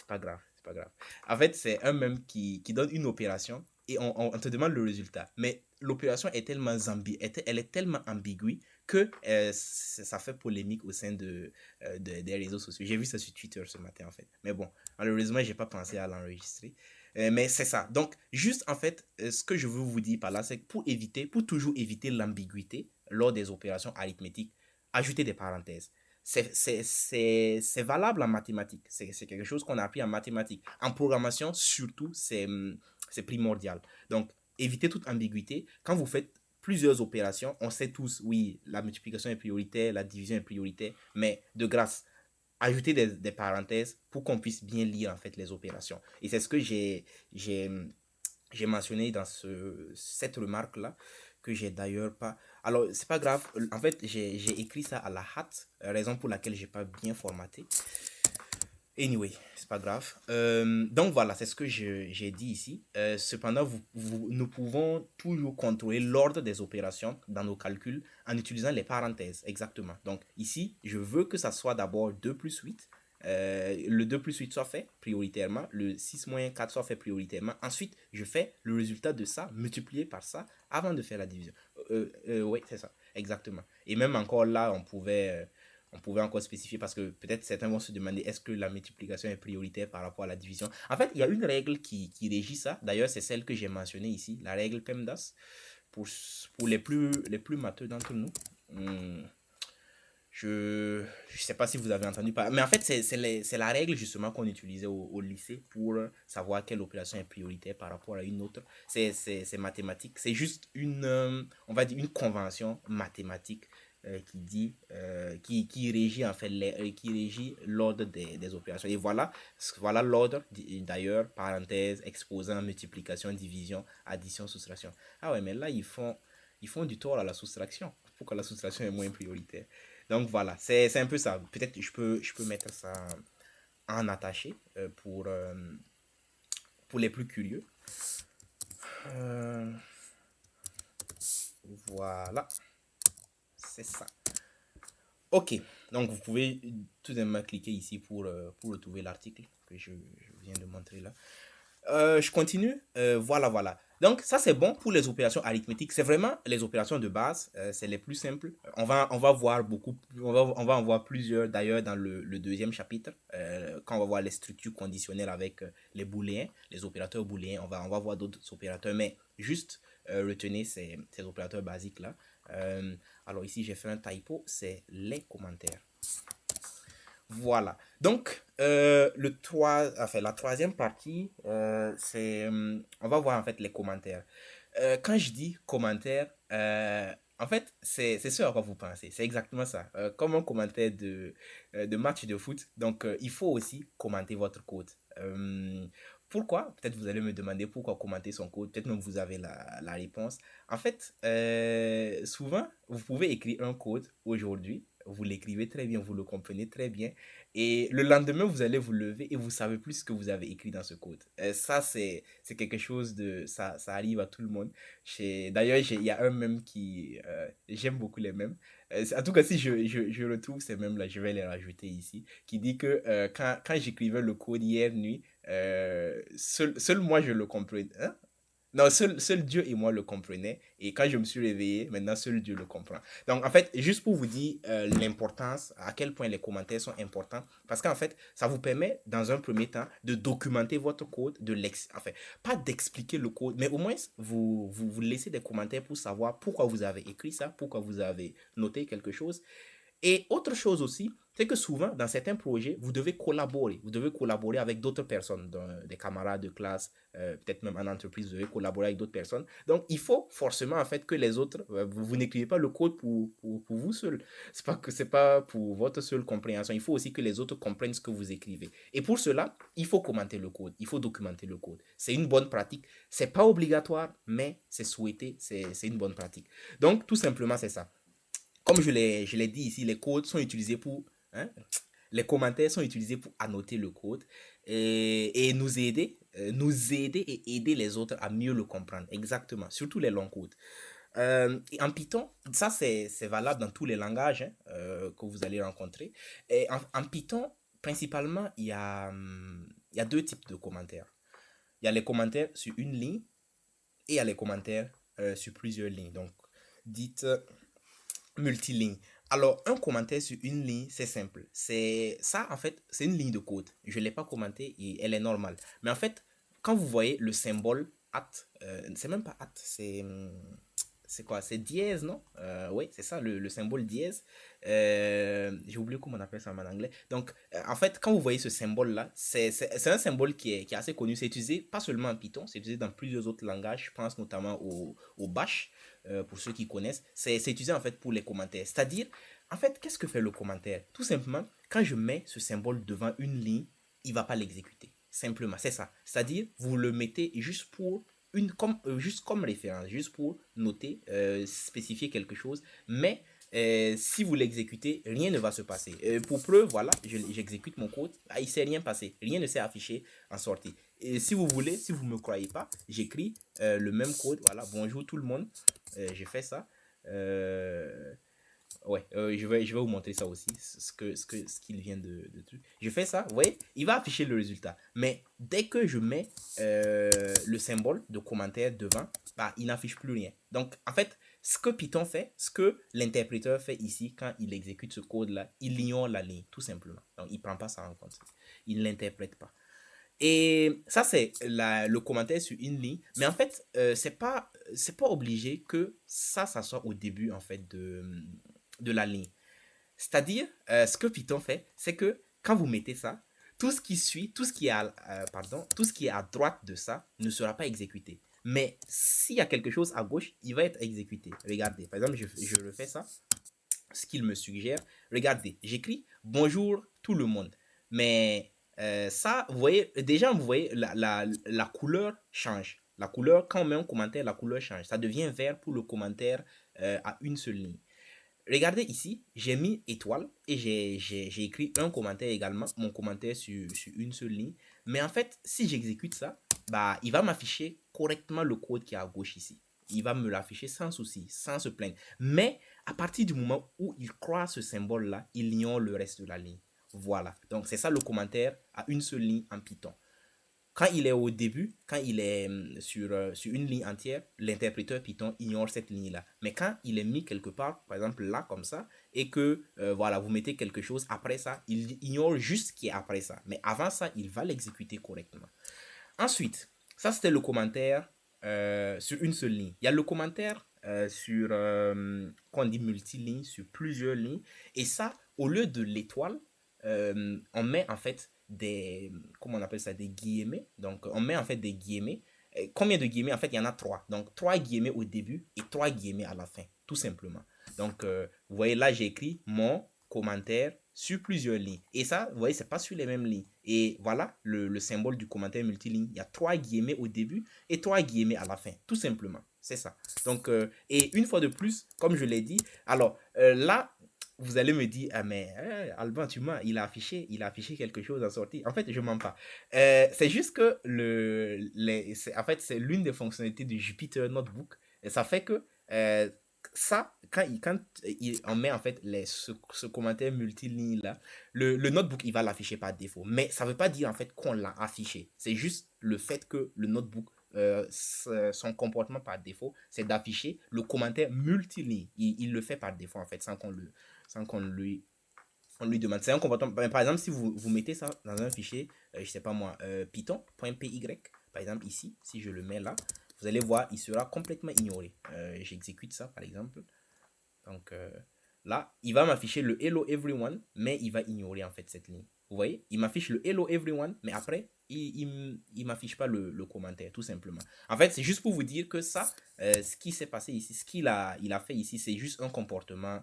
pas grave, c'est pas grave. En fait, c'est un mème qui donne une opération et on te demande le résultat. Mais l'opération est tellement elle est tellement ambiguë que ça fait polémique au sein des réseaux sociaux. J'ai vu ça sur Twitter ce matin en fait. Mais bon, malheureusement, j'ai pas pensé à l'enregistrer. Mais c'est ça. Donc, juste en fait, ce que je veux vous dire par là, c'est que pour toujours éviter l'ambiguïté lors des opérations arithmétiques, ajouter des parenthèses. C'est valable en mathématiques. C'est quelque chose qu'on a appris en mathématiques. En programmation, surtout, c'est primordial. Donc, évitez toute ambiguïté. Quand vous faites plusieurs opérations, on sait tous, oui, la multiplication est prioritaire, la division est prioritaire, mais de grâce, ajoutez des parenthèses pour qu'on puisse bien lire en fait les opérations. Et c'est ce que j'ai j'ai mentionné dans cette remarque-là, que j'ai d'ailleurs pas. Alors, c'est pas grave. En fait, j'ai écrit ça à la hâte, raison pour laquelle j'ai pas bien formaté. Anyway, c'est pas grave. Donc voilà, c'est ce que j'ai dit ici. Cependant, nous pouvons toujours contrôler l'ordre des opérations dans nos calculs en utilisant les parenthèses. Exactement. Donc ici, je veux que ça soit d'abord 2 plus 8. Le 2 plus 8 soit fait prioritairement, le 6 moins 4 soit fait prioritairement. Ensuite, je fais le résultat de ça multiplié par ça avant de faire la division. Oui, c'est ça, exactement. Et même encore là, on pouvait encore spécifier parce que peut-être certains vont se demander est-ce que la multiplication est prioritaire par rapport à la division. En fait, il y a une règle qui régit ça. D'ailleurs, c'est celle que j'ai mentionnée ici, la règle PEMDAS. Pour les plus matheux d'entre nous. Hmm, je ne sais pas si vous avez entendu parler. Mais en fait, c'est la règle justement qu'on utilisait au lycée pour savoir quelle opération est prioritaire par rapport à une autre. C'est mathématique. C'est juste on va dire une convention mathématique qui régit en fait qui régit l'ordre des opérations. Et voilà l'ordre d'ailleurs, parenthèse, exposant, multiplication, division, addition, soustraction. Ah ouais, mais là, ils font du tort à la soustraction. Pourquoi la soustraction est moins prioritaire? Donc voilà, c'est un peu ça. Peut-être je peux mettre ça en attaché pour les plus curieux. Euh, voilà, c'est ça. Ok, donc vous pouvez tout simplement cliquer ici pour retrouver l'article que je viens de montrer là. Je continue. Voilà. Donc ça c'est bon pour les opérations arithmétiques. C'est vraiment les opérations de base. C'est les plus simples. On va voir on va en voir plusieurs d'ailleurs dans le deuxième chapitre. Quand on va voir les structures conditionnelles avec les booléens, les opérateurs booléens, on va voir d'autres opérateurs. Mais juste retenez ces opérateurs basiques là. Alors ici j'ai fait un typo, c'est les commentaires. Voilà. Donc, la troisième partie, on va voir en fait les commentaires. Quand je dis commentaires, en fait, c'est ce à quoi vous pensez. C'est exactement ça. Comme un commentaire de match de foot. Donc, il faut aussi commenter votre code. Pourquoi? Peut-être vous allez me demander pourquoi commenter son code. Peut-être même vous avez la réponse. En fait, souvent, vous pouvez écrire un code aujourd'hui vous l'écrivez très bien, vous le comprenez très bien. Et le lendemain, vous allez vous lever et vous savez plus ce que vous avez écrit dans ce code. Ça, c'est quelque chose de... Ça arrive à tout le monde. D'ailleurs, il y a un mème qui... j'aime beaucoup les mèmes. En tout cas, si je retrouve ces mèmes-là, je vais les rajouter ici. Qui dit que quand j'écrivais le code hier nuit, seul moi je le comprenais. Hein? Non, seul Dieu et moi le comprenaient. Et quand je me suis réveillé, maintenant seul Dieu le comprend. Donc, en fait, juste pour vous dire l'importance, à quel point les commentaires sont importants, parce qu'en fait, ça vous permet, dans un premier temps, de documenter votre code, enfin, pas d'expliquer le code, mais au moins, vous laissez des commentaires pour savoir pourquoi vous avez écrit ça, pourquoi vous avez noté quelque chose. Et autre chose aussi, c'est que souvent, dans certains projets, vous devez collaborer. Vous devez collaborer avec d'autres personnes, des camarades de classe, peut-être même en entreprise, vous devez collaborer avec d'autres personnes. Donc, il faut forcément, en fait, que les autres, vous n'écrivez pas le code pour vous seul. C'est pas pour votre seule compréhension. Il faut aussi que les autres comprennent ce que vous écrivez. Et pour cela, il faut commenter le code. Il faut documenter le code. C'est une bonne pratique. C'est pas obligatoire, mais c'est souhaité. C'est une bonne pratique. Donc, tout simplement, c'est ça. Comme je l'ai dit ici, les codes sont utilisés pour... Hein, les commentaires sont utilisés pour annoter le code et nous aider et aider les autres à mieux le comprendre. Exactement, surtout les longs codes. Et en Python, ça c'est valable dans tous les langages que vous allez rencontrer. Et en Python, principalement, il y a deux types de commentaires. Il y a les commentaires sur une ligne et il y a les commentaires sur plusieurs lignes. Donc, dites multiligne. Alors, un commentaire sur une ligne, c'est simple. C'est ça, en fait, c'est une ligne de code. Je ne l'ai pas commentée et elle est normale. Mais en fait, quand vous voyez le symbole at, c'est même pas at, c'est quoi? C'est dièse, non? Oui, c'est ça, le symbole dièse. J'ai oublié comment on appelle ça en anglais. Donc, en fait, quand vous voyez ce symbole-là, c'est un symbole qui est assez connu. C'est utilisé pas seulement en Python, c'est utilisé dans plusieurs autres langages. Je pense notamment au Bash, pour ceux qui connaissent. C'est utilisé en fait pour les commentaires. C'est-à-dire, en fait, qu'est-ce que fait le commentaire? Tout simplement, quand je mets ce symbole devant une ligne, il ne va pas l'exécuter. Simplement, c'est ça. C'est-à-dire, vous le mettez juste pour juste comme référence, juste pour noter, spécifier quelque chose, mais si vous l'exécutez, rien ne va se passer. Pour preuve, voilà, j'exécute mon code, il ne s'est rien passé, rien ne s'est affiché en sortie. Et si vous voulez, si vous ne me croyez pas, j'écris le même code, voilà, bonjour tout le monde, j'ai fait ça. Ouais, je vais vous montrer ça aussi, ce qu'il vient de truc. Je fais ça, vous voyez, il va afficher le résultat. Mais dès que je mets le symbole de commentaire devant, bah, il n'affiche plus rien. Donc, en fait, ce que Python fait, ce que l'interpréteur fait ici, quand il exécute ce code-là, il ignore la ligne, tout simplement. Donc, il ne prend pas ça en compte. Il ne l'interprète pas. Et ça, c'est le commentaire sur une ligne. Mais en fait, c'est pas obligé que ça soit au début, en fait, de la ligne. C'est-à-dire, ce que Python fait, c'est que quand vous mettez ça, tout ce qui suit, tout ce qui est à droite de ça ne sera pas exécuté. Mais s'il y a quelque chose à gauche, il va être exécuté. Regardez, par exemple, je refais ça, ce qu'il me suggère. Regardez, j'écris bonjour tout le monde. Mais ça, vous voyez, déjà, vous voyez, la couleur change. La couleur, quand on met un commentaire, la couleur change. Ça devient vert pour le commentaire à une seule ligne. Regardez ici, j'ai mis étoile et j'ai écrit un commentaire également, mon commentaire sur une seule ligne. Mais en fait, si j'exécute ça, bah, il va m'afficher correctement le code qui est à gauche ici. Il va me l'afficher sans souci, sans se plaindre. Mais à partir du moment où il croit ce symbole-là, il ignore le reste de la ligne. Voilà. Donc, c'est ça le commentaire à une seule ligne en Python. Quand il est au début, quand il est sur une ligne entière, l'interpréteur Python ignore cette ligne-là. Mais quand il est mis quelque part, par exemple là, comme ça, et que voilà, vous mettez quelque chose après ça, il ignore juste ce qui est après ça. Mais avant ça, il va l'exécuter correctement. Ensuite, ça c'était le commentaire sur une seule ligne. Il y a le commentaire qu'on dit multiligne, sur plusieurs lignes. Et ça, au lieu de l'étoile, on met en fait comment on appelle ça, des guillemets. Donc, on met en fait des guillemets. Combien de guillemets? En fait, il y en a trois. Donc, trois guillemets au début et trois guillemets à la fin, tout simplement. Donc, vous voyez là, j'ai écrit mon commentaire sur plusieurs lignes. Et ça, vous voyez, c'est pas sur les mêmes lignes. Et voilà le symbole du commentaire multiligne. Il y a trois guillemets au début et trois guillemets à la fin, tout simplement. C'est ça. Donc, et une fois de plus, comme je l'ai dit, alors là, vous allez me dire, ah mais Alban, tu mens, il a affiché quelque chose en sortie. En fait, je mens pas. C'est juste que en fait, c'est l'une des fonctionnalités du Jupyter Notebook. Et ça fait que ça, on met en fait ce commentaire multiligne là, le notebook, il va l'afficher par défaut. Mais ça veut pas dire en fait qu'on l'a affiché. C'est juste le fait que le notebook son comportement par défaut, c'est d'afficher le commentaire multiligne. Il le fait par défaut, en fait, sans qu'on lui, on lui demande. C'est un comportement. Par exemple, si vous mettez ça dans un fichier, je sais pas moi, python.py, par exemple, ici, si je le mets là, vous allez voir, il sera complètement ignoré. J'exécute ça, par exemple. Donc là, il va m'afficher le hello everyone, mais il va ignorer en fait cette ligne. Vous voyez, il m'affiche le hello everyone, mais après, il m'affiche pas le commentaire, tout simplement. En fait, c'est juste pour vous dire que ça, ce qui s'est passé ici, il a fait ici, c'est juste un comportement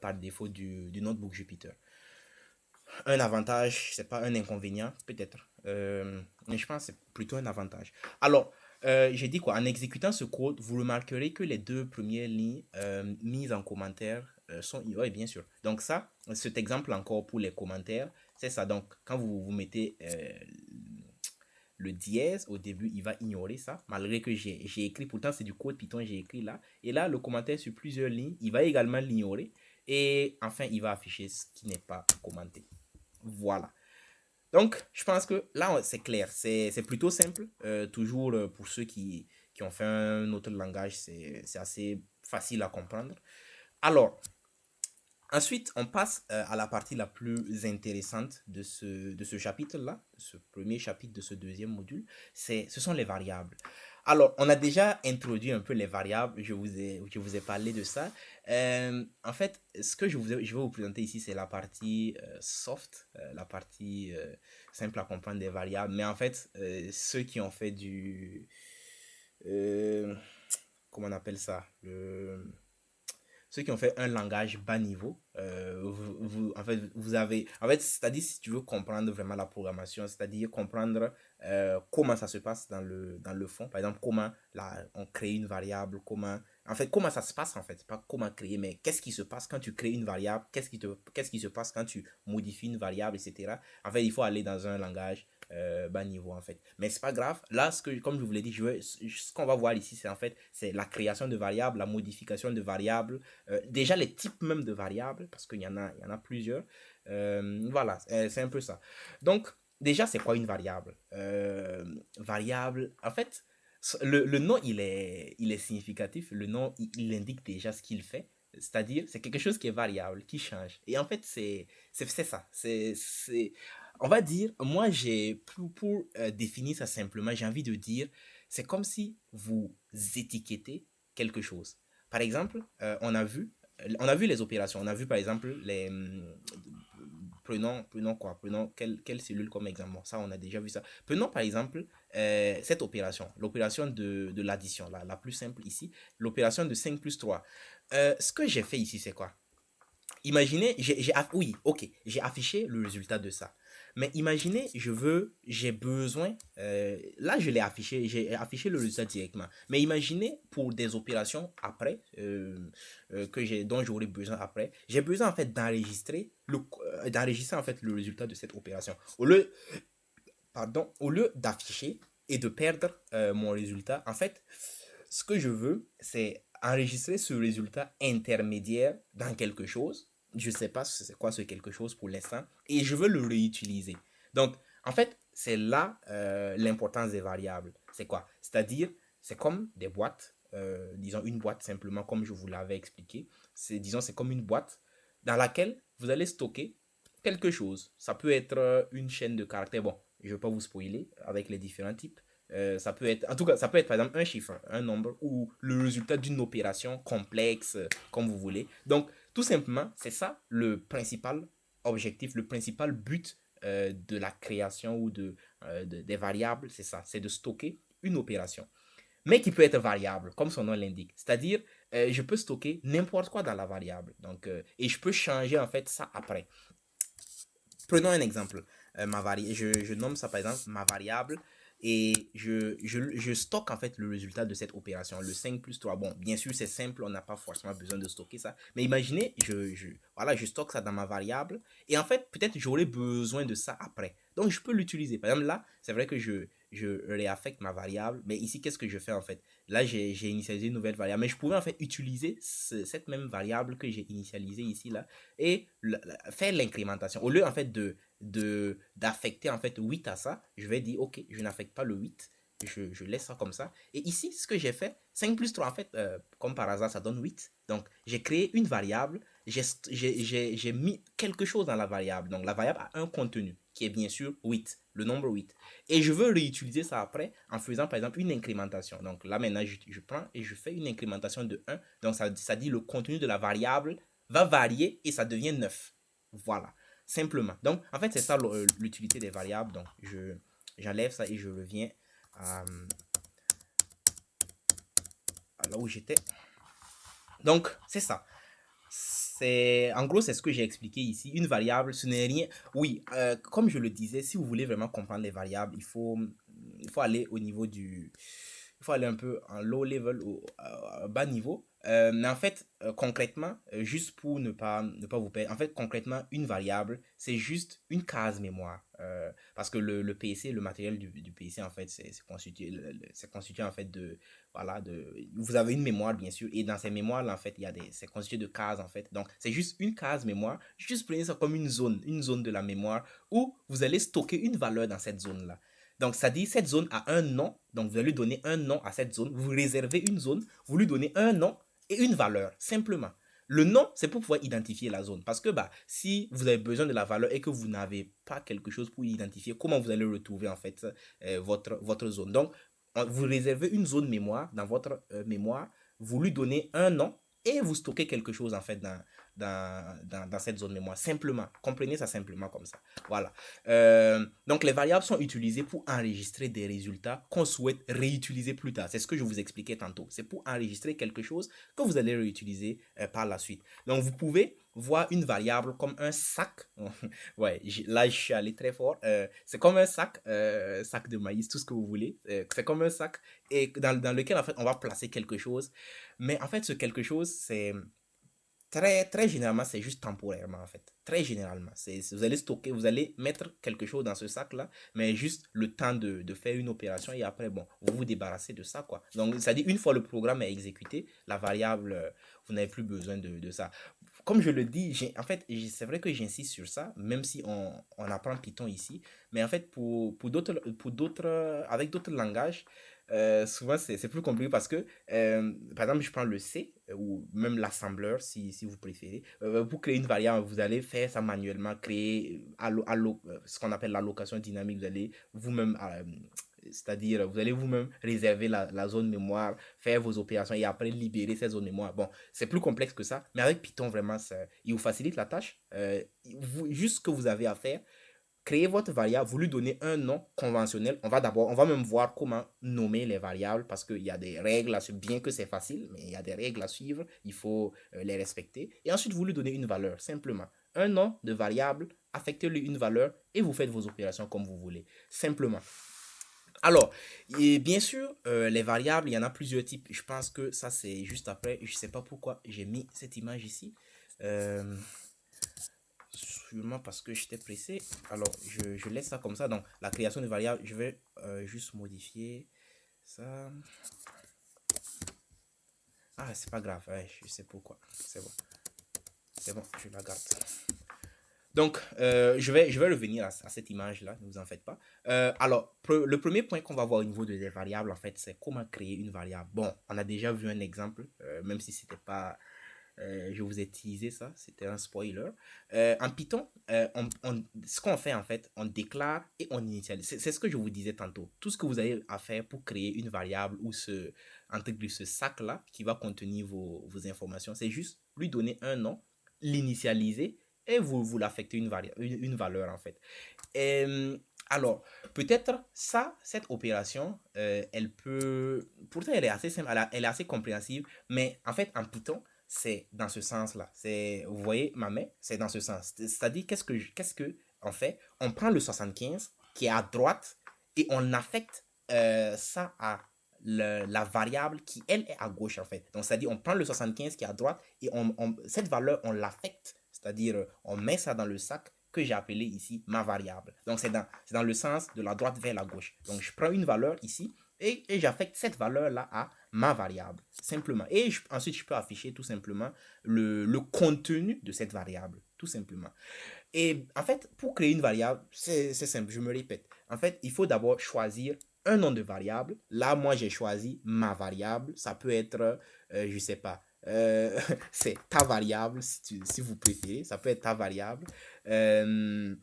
par défaut du notebook Jupyter. Un avantage, c'est pas un inconvénient, peut-être. Mais je pense que c'est plutôt un avantage. Alors, j'ai dit quoi? En exécutant ce code, vous remarquerez que les deux premières lignes mises en commentaire sont... Oui, bien sûr. Donc ça, cet exemple encore pour les commentaires, c'est ça. Donc, quand vous mettez le dièse au début, il va ignorer ça, malgré que j'ai écrit, pourtant c'est du code Python, j'ai écrit là. Et là, le commentaire sur plusieurs lignes, il va également l'ignorer. Et enfin, il va afficher ce qui n'est pas commenté. Voilà. Donc, je pense que là, c'est clair. C'est plutôt simple. Toujours pour ceux qui ont fait un autre langage, c'est assez facile à comprendre. Alors, ensuite, on passe à la partie la plus intéressante de ce chapitre-là, ce premier chapitre de ce deuxième module, ce sont les variables. Alors, on a déjà introduit un peu les variables, je vous ai parlé de ça. En fait, ce que je vais vous présenter ici, c'est la partie soft, la partie simple à comprendre des variables. Mais en fait, ceux qui ont fait euh, comment on appelle ça? Ceux qui ont fait un langage bas niveau, en fait, c'est-à-dire si tu veux comprendre vraiment la programmation, c'est-à-dire comprendre comment ça se passe dans le fond, par exemple, comment on crée une variable, en fait, comment ça se passe en fait, pas comment créer, mais qu'est-ce qui se passe quand tu crées une variable, qu'est-ce qui se passe quand tu modifies une variable, etc. En fait, il faut aller dans un langage bas niveau en fait. Mais c'est pas grave. Là, comme je vous l'ai dit, ce qu'on va voir ici, c'est en fait, c'est la création de variables, la modification de variables, déjà les types même de variables, parce qu'il y en a plusieurs. Voilà, c'est un peu ça. Donc, déjà, c'est quoi une variable? Variable, en fait, le nom, il est significatif. Le nom, il indique déjà ce qu'il fait. C'est-à-dire, c'est quelque chose qui est variable, qui change. Et en fait, c'est ça. On va dire, moi, pour définir ça simplement, j'ai envie de dire, c'est comme si vous étiquetez quelque chose. Par exemple, on a vu les opérations. On a vu, par exemple, prenons quoi? Prenons quelle cellule comme exemple? Bon, ça, on a déjà vu ça. Prenons, par exemple, cette opération. L'opération de l'addition, la plus simple ici. L'opération de 5 plus 3. Ce que j'ai fait ici, c'est quoi? Imaginez, oui, ok, j'ai affiché le résultat de ça. Mais imaginez, j'ai besoin, là j'ai affiché le résultat directement. Mais imaginez pour des opérations après, dont j'aurai besoin après, j'ai besoin en fait d'enregistrer en fait le résultat de cette opération. Au lieu d'afficher et de perdre mon résultat, en fait, ce que je veux, c'est enregistrer ce résultat intermédiaire dans quelque chose. Je ne sais pas c'est quoi ce quelque chose pour l'instant. Et je veux le réutiliser. Donc, en fait, c'est là l'importance des variables. C'est quoi? C'est-à-dire, c'est comme des boîtes. Disons une boîte simplement, comme je vous l'avais expliqué. Disons, c'est comme une boîte dans laquelle vous allez stocker quelque chose. Ça peut être une chaîne de caractères. Bon, je ne vais pas vous spoiler avec les différents types. Ça peut être, en tout cas, ça peut être par exemple un chiffre, un nombre ou le résultat d'une opération complexe, comme vous voulez. Donc, tout simplement, c'est ça le principal objectif, le principal but de la création ou des variables, c'est ça, c'est de stocker une opération. Mais qui peut être variable, comme son nom l'indique. C'est-à-dire, je peux stocker n'importe quoi dans la variable. Donc, et je peux changer en fait ça après. Prenons un exemple. Je nomme ça par exemple ma variable. et je stocke en fait le résultat de cette opération, le 5 plus 3. Bon, bien sûr, c'est simple, on n'a pas forcément besoin de stocker ça. Mais imaginez, voilà, je stocke ça dans ma variable. Et en fait, peut-être j'aurai besoin de ça après. Donc, je peux l'utiliser. Par exemple, là, c'est vrai que je réaffecte ma variable. Mais ici, qu'est-ce que je fais en fait? Là, j'ai initialisé une nouvelle variable. Mais je pourrais en fait utiliser cette même variable que j'ai initialisée ici, là, et faire l'incrémentation. Au lieu en fait d'affecter en fait 8 à ça, je vais dire ok, je n'affecte pas le 8, je laisse ça comme ça. Et ici, ce que j'ai fait, 5 plus 3 en fait, comme par hasard, ça donne 8. Donc, j'ai créé une variable, j'ai mis quelque chose dans la variable. Donc, la variable a un contenu qui est bien sûr 8, le nombre 8. Et je veux réutiliser ça après en faisant par exemple une incrémentation. Donc là maintenant, je prends et je fais une incrémentation de 1. Donc ça dit le contenu de la variable va varier et ça devient 9. Voilà, simplement. Donc en fait, c'est ça l'utilité des variables. Donc j'enlève ça et je reviens à, là où j'étais. Donc c'est ça. En gros, c'est ce que j'ai expliqué ici. Une variable, ce n'est rien. Oui, comme je le disais, si vous voulez vraiment comprendre les variables, il faut aller au niveau il faut aller un peu en low level, au bas niveau. Mais en fait, concrètement, juste pour ne pas vous perdre, en fait, concrètement, une variable, c'est juste une case mémoire. Parce que le PC, le matériel du PC, en fait, c'est constitué, c'est constitué, en fait, voilà, vous avez une mémoire, bien sûr, et dans ces mémoires-là, en fait, c'est constitué de cases, en fait. Donc, c'est juste une case mémoire. Juste prenez ça comme une zone de la mémoire où vous allez stocker une valeur dans cette zone-là. Donc, ça dit, cette zone a un nom. Donc, vous allez donner un nom à cette zone. Vous réservez une zone. Vous lui donnez un nom et une valeur, simplement. Le nom, c'est pour pouvoir identifier la zone. Parce que si vous avez besoin de la valeur et que vous n'avez pas quelque chose pour identifier, comment vous allez retrouver en fait votre zone? Donc, vous réservez une zone mémoire dans votre mémoire, vous lui donnez un nom et vous stockez quelque chose en fait dans cette zone mémoire. Simplement, comprenez ça simplement comme ça. Voilà. Donc les variables sont utilisées pour enregistrer des résultats qu'on souhaite réutiliser plus tard. C'est ce que je vous expliquais tantôt. C'est pour enregistrer quelque chose que vous allez réutiliser par la suite. Donc vous pouvez voir une variable comme un sac. Ouais, là je suis allé très fort. C'est comme un sac de maïs, tout ce que vous voulez. C'est comme un sac et dans lequel en fait on va placer quelque chose. Mais en fait ce quelque chose c'est très généralement, c'est juste temporairement en fait. Très généralement. Vous allez stocker, vous allez mettre quelque chose dans ce sac-là, mais juste le temps de faire une opération et après, bon, vous vous débarrassez de ça, quoi. Donc, ça dit, une fois le programme est exécuté, la variable, vous n'avez plus besoin de ça. Comme je le dis, en fait, c'est vrai que j'insiste sur ça, même si on apprend Python ici, mais en fait, avec d'autres langages, souvent c'est plus compliqué parce que, par exemple, je prends le C ou même l'assembleur si vous préférez. Pour créer une variable, vous allez faire ça manuellement, créer ce qu'on appelle l'allocation dynamique. Vous allez vous-même, c'est-à-dire, vous allez vous-même réserver la zone mémoire, faire vos opérations et après libérer cette zone mémoire. Bon, c'est plus complexe que ça, mais avec Python, vraiment, il vous facilite la tâche. Juste ce que vous avez à faire, créer votre variable, vous lui donnez un nom conventionnel. On va même voir comment nommer les variables parce qu'il y a des règles à suivre, bien que c'est facile, mais il y a des règles à suivre, il faut les respecter. Et ensuite, vous lui donnez une valeur, simplement. Un nom de variable, affectez-lui une valeur et vous faites vos opérations comme vous voulez, simplement. Alors, et bien sûr, les variables, il y en a plusieurs types. Je pense que ça, c'est juste après. Je ne sais pas pourquoi j'ai mis cette image ici. Euh, Sûrement parce que j'étais pressé. Alors, je laisse ça comme ça. Donc, la création de variables, je vais juste modifier ça. Ah, c'est pas grave. Ouais, je sais pourquoi. C'est bon. C'est bon, je la garde. Donc, je vais revenir à cette image-là, ne vous en faites pas. Alors, le premier point qu'on va voir au niveau des variables, en fait, c'est comment créer une variable. Bon, on a déjà vu un exemple, même si c'était pas je vous ai teasé ça, c'était un spoiler. En Python, ce qu'on fait en fait, on déclare et on initialise. C'est ce que je vous disais tantôt. Tout ce que vous avez à faire pour créer une variable ou ce sac-là qui va contenir vos informations, c'est juste lui donner un nom, l'initialiser et vous l'affectez une valeur en fait. Alors, peut-être cette opération, pourtant elle est assez simple, elle est assez compréhensible, mais en fait en Python, c'est dans ce sens-là. Vous voyez ma main, c'est dans ce sens. C'est-à-dire, qu'est-ce que on fait? On prend le 75 qui est à droite et on affecte ça a la variable qui, elle, est à gauche, en fait. Donc, c'est-à-dire, on prend le 75 qui est à droite et cette valeur, on l'affecte. C'est-à-dire, on met ça dans le sac que j'ai appelé ici ma variable. Donc, c'est dans le sens de la droite vers la gauche. Donc, je prends une valeur ici et j'affecte cette valeur-là à ma variable, simplement. Et ensuite, je peux afficher tout simplement le contenu de cette variable, tout simplement. Et en fait, pour créer une variable, c'est simple, je me répète. En fait, il faut d'abord choisir un nom de variable. Là, moi, j'ai choisi ma variable. Ça peut être, je sais pas, c'est ta variable, si vous préférez. Ça peut être ta variable. Euh,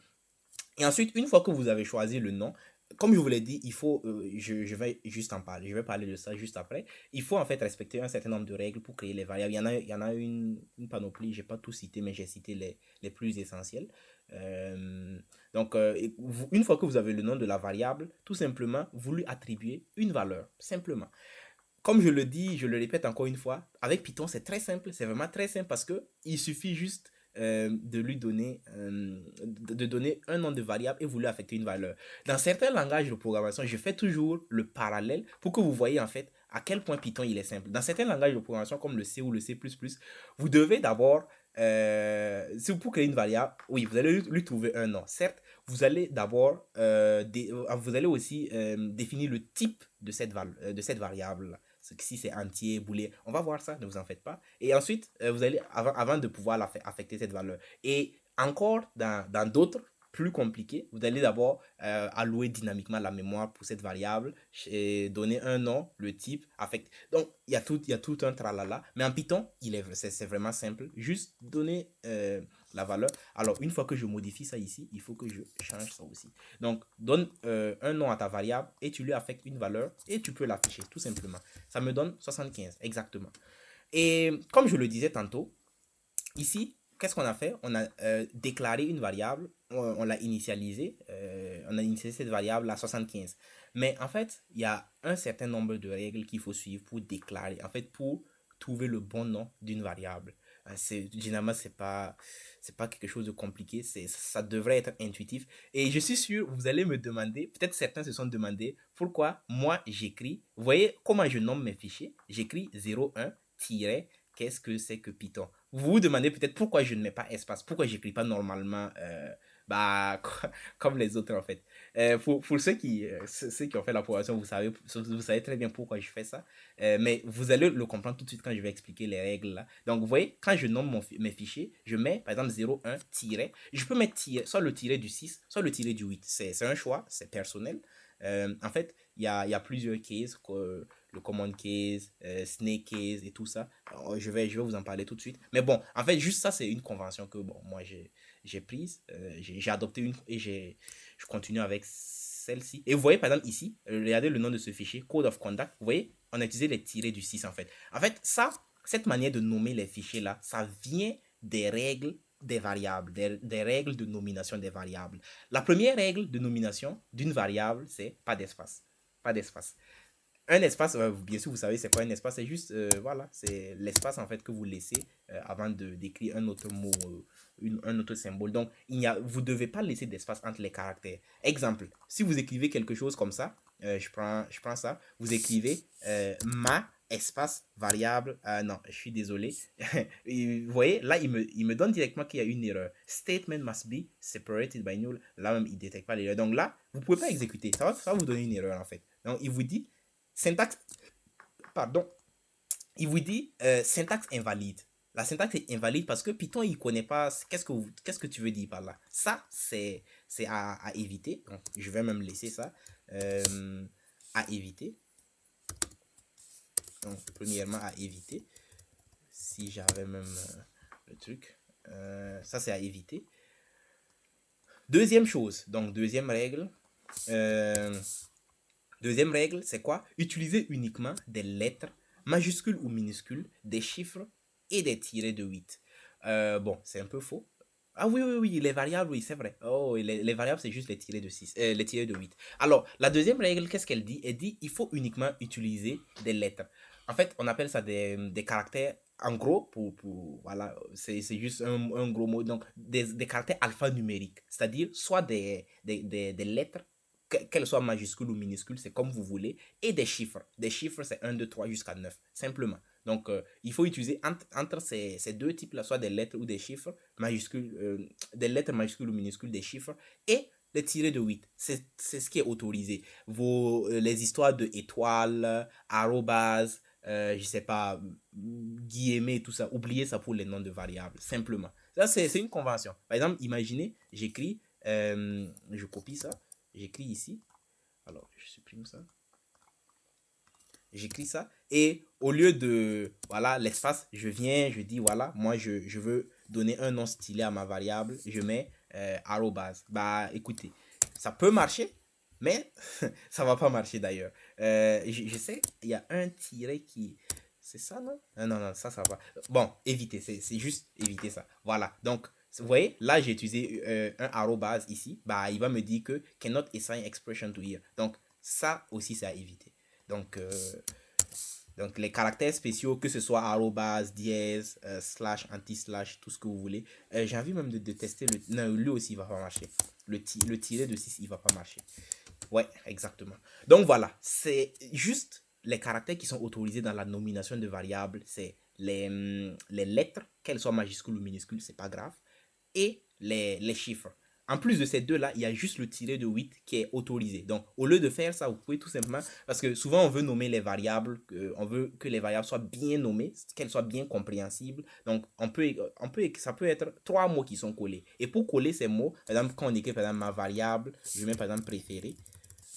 et ensuite, une fois que vous avez choisi le nom, comme je vous l'ai dit, il faut, je vais juste en parler, je vais parler de ça juste après. Il faut en fait respecter un certain nombre de règles pour créer les variables. Il y en a une panoplie, je n'ai pas tout cité, mais j'ai cité les plus essentielles. Euh, donc, une fois que vous avez le nom de la variable, tout simplement, vous lui attribuez une valeur, simplement. Comme je le dis, je le répète encore une fois, avec Python, c'est très simple, c'est vraiment très simple parce que il suffit juste de lui donner, de donner un nom de variable et vous lui affectez une valeur. Dans certains langages de programmation, je fais toujours le parallèle pour que vous voyez en fait à quel point Python il est simple. Dans certains langages de programmation comme le C ou le C++, vous devez d'abord, si vous pour créer une variable, oui, vous allez lui trouver un nom. Certes, vous allez d'abord, vous allez aussi définir le type de cette variable. Si c'est entier, booléen, on va voir ça, ne vous en faites pas. Et ensuite, vous allez, avant de pouvoir affecter cette valeur. Et encore, dans d'autres plus compliqués, vous allez d'abord allouer dynamiquement la mémoire pour cette variable, et donner un nom, le type, affecter. Donc, il y a tout un tralala. Mais en Python, c'est vraiment simple. Juste donner la valeur. Alors, une fois que je modifie ça ici, il faut que je change ça aussi. Donc, donne un nom à ta variable et tu lui affectes une valeur et tu peux l'afficher, tout simplement. Ça me donne 75, exactement. Et comme je le disais tantôt, ici, qu'est-ce qu'on a fait? On a déclaré une variable, on l'a initialisée, on a initialisé cette variable à 75. Mais en fait, il y a un certain nombre de règles qu'il faut suivre pour déclarer, en fait, pour trouver le bon nom d'une variable. Généralement, c'est pas quelque chose de compliqué, ça devrait être intuitif. Et je suis sûr, vous allez me demander, peut-être certains se sont demandé, pourquoi moi j'écris, vous voyez comment je nomme mes fichiers? J'écris 01 qu'est-ce que c'est que Python? Vous vous demandez peut-être pourquoi je ne mets pas espace, pourquoi j'écris pas normalement bah, comme les autres en fait. Pour ceux qui ont fait la programmation, vous savez très bien pourquoi je fais ça. Mais vous allez le comprendre tout de suite quand je vais expliquer les règles là. Donc vous voyez, quand je nomme mes fichiers, je mets par exemple 01 tiret. Je peux mettre soit le tiret du 6, soit le tiret du 8. C'est un choix, c'est personnel. En fait, il y a plusieurs cases, le command case, snake case et tout ça. Alors, je vais vous en parler tout de suite. Mais bon, en fait, juste ça, c'est une convention que bon, moi j'ai prise. J'ai adopté une et je continue avec celle-ci. Et vous voyez, par exemple, ici, regardez le nom de ce fichier, code of conduct. Vous voyez, on a utilisé les tirés du 6 en fait. En fait, ça, cette manière de nommer les fichiers là, ça vient des règles des variables, des règles de nomination des variables. La première règle de nomination d'une variable, c'est pas d'espace. Pas d'espace. Un espace, bien sûr, vous savez, c'est quoi un espace? C'est juste, voilà, c'est l'espace en fait que vous laissez avant d'écrire un autre mot, un autre symbole. Donc, vous ne devez pas laisser d'espace entre les caractères. Exemple, si vous écrivez quelque chose comme ça, je prends ça, vous écrivez ma espace variable. Non, je suis désolé. Vous voyez, là, il me donne directement qu'il y a une erreur. Statement must be separated by null. Là même, il ne détecte pas l'erreur. Donc là, vous ne pouvez pas exécuter. Ça va vous donner une erreur en fait. Donc, il vous dit syntaxe, pardon, il vous dit syntaxe invalide. La syntaxe est invalide parce que Python, il ne connaît pas qu'est-ce que tu veux dire par là. Ça, c'est à éviter. Donc, je vais même laisser ça à éviter. Donc, premièrement, à éviter. Si j'avais même le truc. Ça, c'est à éviter. Deuxième chose, donc deuxième règle. Deuxième règle, c'est quoi? Utiliser uniquement des lettres majuscules ou minuscules, des chiffres et des tirets de 8. Bon, c'est un peu faux. Ah oui, oui, oui, les variables, oui, c'est vrai. Oh, les variables, c'est juste les tirets de 6, les tirets de 8. Alors, la deuxième règle, qu'est-ce qu'elle dit? Elle dit il faut uniquement utiliser des lettres. En fait, on appelle ça des caractères, en gros, voilà, c'est juste un gros mot. Donc, des caractères alphanumériques, c'est-à-dire soit des lettres qu'elle soit majuscule ou minuscule, c'est comme vous voulez, et des chiffres. Des chiffres, c'est 1, 2, 3 jusqu'à 9, simplement. Donc, il faut utiliser entre ces deux types-là, soit des lettres ou des chiffres, majuscules, des lettres majuscules ou minuscules, des chiffres, et les tirés de 8. C'est ce qui est autorisé. Les histoires de étoiles, arrobas, je sais pas, guillemets, tout ça, oubliez ça pour les noms de variables, simplement. Ça, c'est une convention. Par exemple, imaginez, j'écris, je copie ça, j'écris ici, alors je supprime ça, j'écris ça, et au lieu de, voilà, l'espace, je viens, je dis, voilà, moi, je veux donner un nom stylé à ma variable, je mets arrobase. Bah, écoutez, ça peut marcher, mais ça va pas marcher d'ailleurs. Je sais, il y a un tiret qui... C'est ça, non? Non, non, ça va. Bon, évitez, c'est juste éviter ça. Voilà, donc, vous voyez, là, j'ai utilisé un arrobase ici. Bah, il va me dire que cannot assign expression to here. Donc, ça aussi, c'est à éviter. Donc, les caractères spéciaux, que ce soit arrobas, dièse, slash, anti-slash, tout ce que vous voulez. J'ai envie même de tester le... Non, lui aussi, il va pas marcher. Le tiret de 6 il va pas marcher. Ouais, exactement. Donc voilà, c'est juste les caractères qui sont autorisés dans la nomination de variables. C'est les lettres, qu'elles soient majuscules ou minuscules, c'est pas grave. Et les chiffres. En plus de ces deux-là, il y a juste le tiret de 8 qui est autorisé. Donc, au lieu de faire ça, vous pouvez tout simplement... Parce que souvent, on veut nommer les variables, on veut que les variables soient bien nommées, qu'elles soient bien compréhensibles. Donc, ça peut être 3 mots qui sont collés. Et pour coller ces mots, par exemple, quand on écrit par exemple ma variable, je mets par exemple préféré.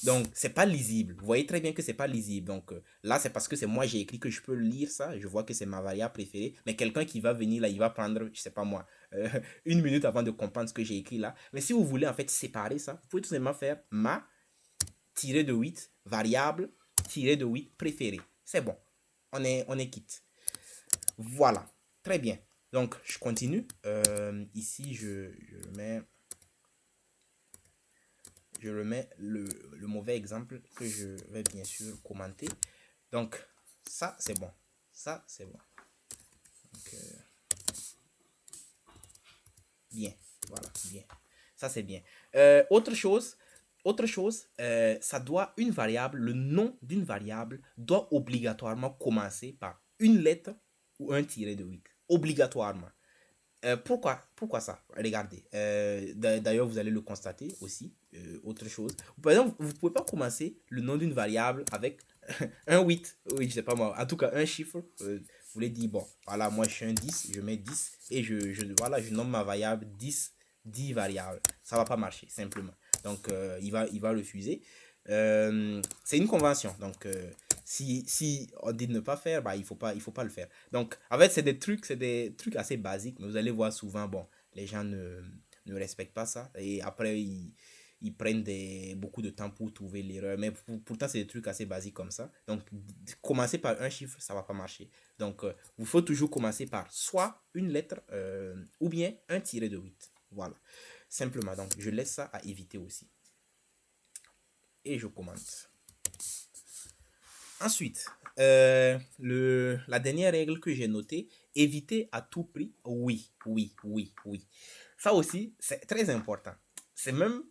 Donc, c'est pas lisible. Vous voyez très bien que c'est pas lisible. Donc, là, c'est parce que c'est moi, j'ai écrit que je peux lire ça. Je vois que c'est ma variable préférée. Mais quelqu'un qui va venir là, il va prendre, je sais pas moi, euh, une minute avant de comprendre ce que j'ai écrit là. Mais si vous voulez en fait séparer ça, vous pouvez tout simplement faire ma tiré de 8 variable tiré de 8 préféré. C'est bon. On est quitte. Voilà. Très bien. Donc, je continue. Ici, je mets je remets le mauvais exemple que je vais bien sûr commenter. Donc, ça, c'est bon. Ça, c'est bon. Donc, bien. Voilà, bien. Ça, c'est bien. Autre chose, ça doit, une variable, le nom d'une variable doit obligatoirement commencer par une lettre ou un tiré de 8. Obligatoirement. Pourquoi ça? Regardez. D'ailleurs, vous allez le constater aussi. Autre chose. Par exemple, vous ne pouvez pas commencer le nom d'une variable avec un 8. Oui, je sais pas moi. En tout cas, un chiffre. Vous voulez dire, bon, voilà, moi je suis un 10, je mets 10 et voilà, je nomme ma variable 10 variables. Ça va pas marcher, simplement. Donc, il va refuser. C'est une convention. Donc, si on dit de ne pas faire, bah, il faut pas le faire. Donc, en fait, c'est des trucs assez basiques, mais vous allez voir souvent, bon, les gens ne respectent pas ça. Et après, ils prennent beaucoup de temps pour trouver l'erreur. Mais pourtant, c'est des trucs assez basiques comme ça. Donc, commencer par un chiffre, ça va pas marcher. Donc, il faut toujours commencer par soit une lettre ou bien un tiré de 8. Voilà. Simplement. Donc, je laisse ça à éviter aussi. Et je commente. Ensuite, la dernière règle que j'ai notée, éviter à tout prix, oui, oui, oui, oui. Ça aussi, c'est très important. C'est même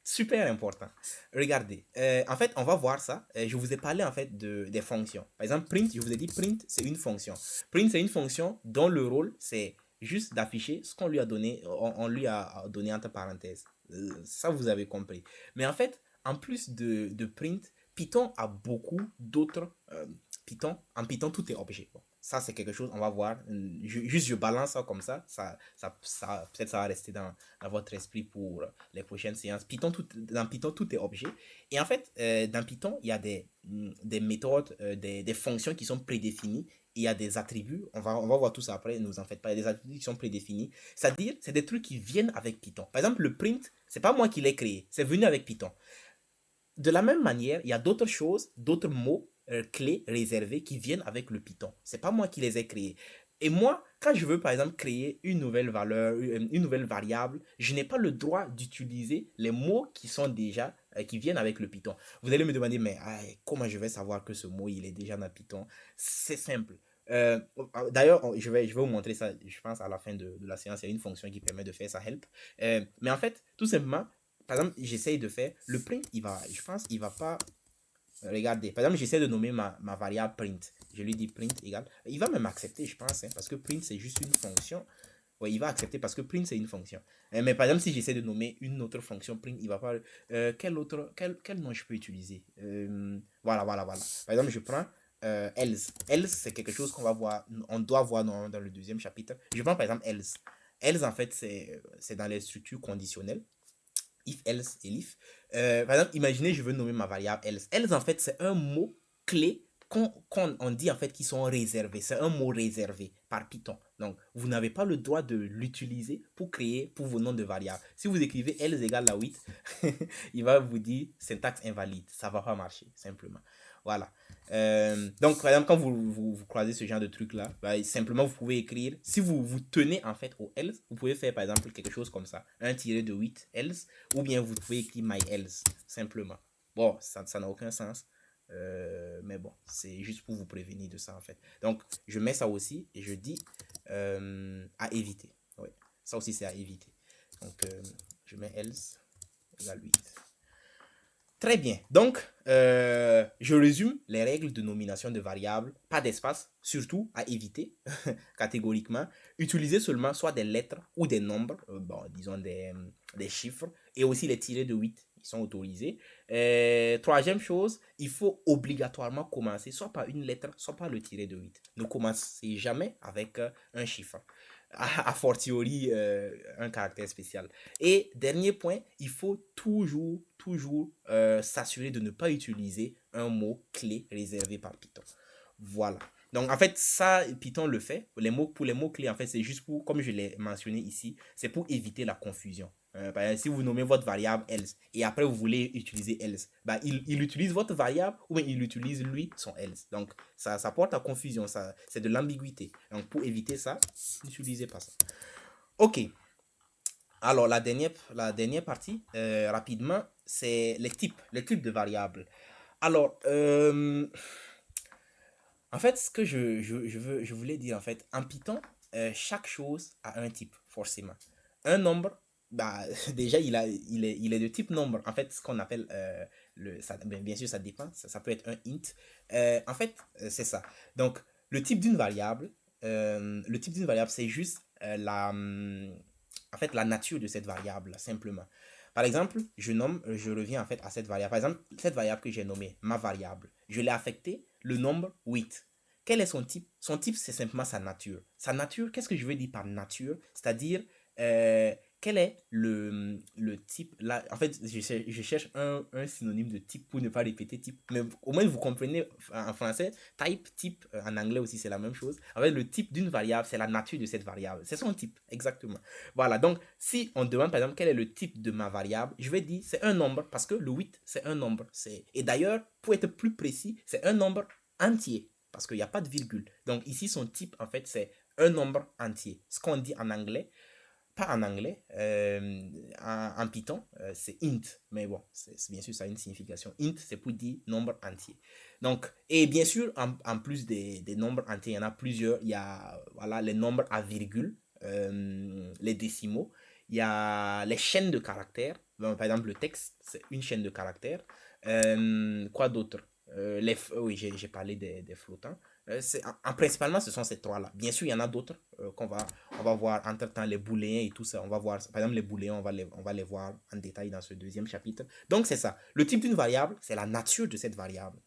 super important. Regardez, en fait, on va voir ça. Je vous ai parlé en fait des fonctions. Par exemple, print, je vous ai dit print, c'est une fonction. Print, c'est une fonction dont le rôle, c'est juste d'afficher ce qu'on lui a donné, on lui a donné entre parenthèses. Ça, vous avez compris. Mais en fait, en plus de print, Python a beaucoup d'autres. En Python, tout est objet. Bon, ça, c'est quelque chose, on va voir. Juste, je balance ça comme ça, peut-être ça va rester dans votre esprit pour les prochaines séances. Dans Python, tout est objet. Et en fait, dans Python, il y a des méthodes, des fonctions qui sont prédéfinies. Il y a des attributs, on va voir tout ça après, ne vous en faites pas, il y a des attributs qui sont prédéfinis. C'est-à-dire, c'est des trucs qui viennent avec Python. Par exemple, le print, c'est pas moi qui l'ai créé, c'est venu avec Python. De la même manière, il y a d'autres choses, d'autres mots clés réservés qui viennent avec le Python. C'est pas moi qui les ai créés. Et moi, quand je veux par exemple créer une nouvelle valeur, une nouvelle variable, je n'ai pas le droit d'utiliser les mots qui sont déjà, qui viennent avec le Python. Vous allez me demander, mais comment je vais savoir que ce mot, il est déjà dans Python? C'est simple. D'ailleurs, je vais vous montrer ça, je pense, à la fin de la séance. Il y a une fonction qui permet de faire ça, help. Mais en fait, tout simplement, par exemple, j'essaye de faire, le print, je pense, il va pas, regardez, par exemple, j'essaie de nommer ma variable print. Je lui dis print égale, il va même accepter, je pense, hein, parce que print, c'est juste une fonction. Ouais, il va accepter parce que print, c'est une fonction. Mais par exemple, si j'essaie de nommer une autre fonction print, il va pas, quel nom je peux utiliser? Voilà. Par exemple, je prends else. Else, c'est quelque chose qu'on va voir, on doit voir dans le deuxième chapitre. Je prends par exemple else. Else, en fait, c'est dans les structures conditionnelles. If, else et if. Par exemple, imaginez, je veux nommer ma variable else. Else, en fait, c'est un mot clé qu'on dit en fait qu'ils sont réservés. C'est un mot réservé par Python. Donc, vous n'avez pas le droit de l'utiliser pour créer pour vos noms de variables. Si vous écrivez else égale la 8, il va vous dire syntaxe invalide. Ça ne va pas marcher, simplement. Voilà. Donc, par exemple, quand vous croisez ce genre de truc-là, bah, simplement, vous pouvez écrire, si vous tenez en fait au else, vous pouvez faire par exemple quelque chose comme ça, un tiré de 8 else, ou bien vous pouvez écrire my else, simplement. Bon, ça n'a aucun sens. Mais bon, c'est juste pour vous prévenir de ça en fait. Donc, je mets ça aussi et je dis à éviter. Ouais, ça aussi c'est à éviter. Donc, je mets else égale 8. Très bien. Donc, je résume les règles de nomination de variables. Pas d'espace, surtout à éviter catégoriquement. Utiliser seulement soit des lettres ou des nombres, bon, disons des chiffres, et aussi les tirés de 8 ils sont autorisés. Troisième chose, il faut obligatoirement commencer soit par une lettre, soit par le tiré de 8. Ne commencez jamais avec un chiffre. A fortiori un caractère spécial. Et dernier point, il faut toujours s'assurer de ne pas utiliser un mot clé réservé par Python. Voilà. Donc en fait, ça, Python le fait. Pour les mots clés, en fait, c'est juste pour, comme je l'ai mentionné ici, c'est pour éviter la confusion. Par exemple, si vous nommez votre variable else et après vous voulez utiliser else, bah, il utilise votre variable ou bien il utilise lui son else. Donc ça porte à confusion, c'est de l'ambiguïté. Donc pour éviter ça, n'utilisez pas ça. Ok. Alors la dernière partie, rapidement, c'est les types de variables. Alors, en fait, ce que je voulais dire, en fait, en Python, chaque chose a un type, forcément. Un nombre, bah, déjà, il est de type nombre. En fait, ce qu'on appelle, bien sûr, ça dépend. Ça peut être un int. En fait, c'est ça. Donc, le type d'une variable, c'est juste en fait, la nature de cette variable, simplement. Par exemple, je reviens en fait à cette variable. Par exemple, cette variable que j'ai nommée, ma variable, je l'ai affectée le nombre 8. Quel est son type? Son type, c'est simplement sa nature. Sa nature, qu'est-ce que je veux dire par nature? C'est-à-dire, quel est le type là? En fait, je cherche un synonyme de type pour ne pas répéter type. Mais au moins, vous comprenez en français, type, en anglais aussi, c'est la même chose. En fait, le type d'une variable, c'est la nature de cette variable. C'est son type, exactement. Voilà, donc si on demande par exemple quel est le type de ma variable, je vais dire c'est un nombre parce que le 8 c'est un nombre. Et d'ailleurs, pour être plus précis, c'est un nombre entier parce qu'il n'y a pas de virgule. Donc ici, son type en fait c'est un nombre entier. Ce qu'on dit en anglais, pas en anglais, en Python, c'est int. Mais bon, bien sûr, ça a une signification. Int, c'est pour dire nombre entier. Donc, et bien sûr, en plus des nombres entiers, il y en a plusieurs. Il y a voilà, les nombres à virgule, les décimaux. Il y a les chaînes de caractères. Par exemple, le texte, c'est une chaîne de caractères. Quoi d'autre? Oui, j'ai parlé des flottants. Principalement, ce sont ces trois-là. Bien sûr, il y en a d'autres on va voir entre-temps les booléens et tout ça. On va voir, par exemple, les booléens, on va les voir en détail dans ce deuxième chapitre. Donc, c'est ça. Le type d'une variable, c'est la nature de cette variable.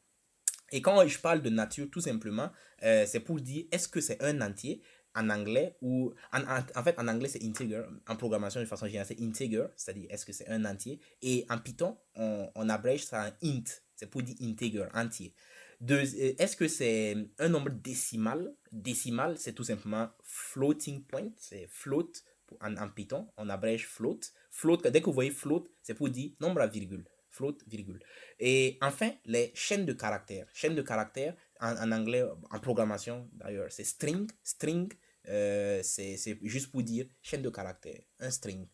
Et quand je parle de nature, tout simplement, c'est pour dire est-ce que c'est un entier en anglais ou en fait en anglais c'est integer, en programmation de façon générale c'est integer, c'est-à-dire est-ce que c'est un entier, et en Python on abrège ça en int, c'est pour dire integer, entier. Est-ce que c'est un nombre décimal? Décimal, c'est tout simplement floating point, c'est float en Python, on abrège float. Float, dès que vous voyez float, c'est pour dire nombre à virgule. Float, virgule. Et enfin, les chaînes de caractères. Chaînes de caractères, en anglais, en programmation d'ailleurs, c'est string. String, c'est juste pour dire chaîne de caractères. Un string,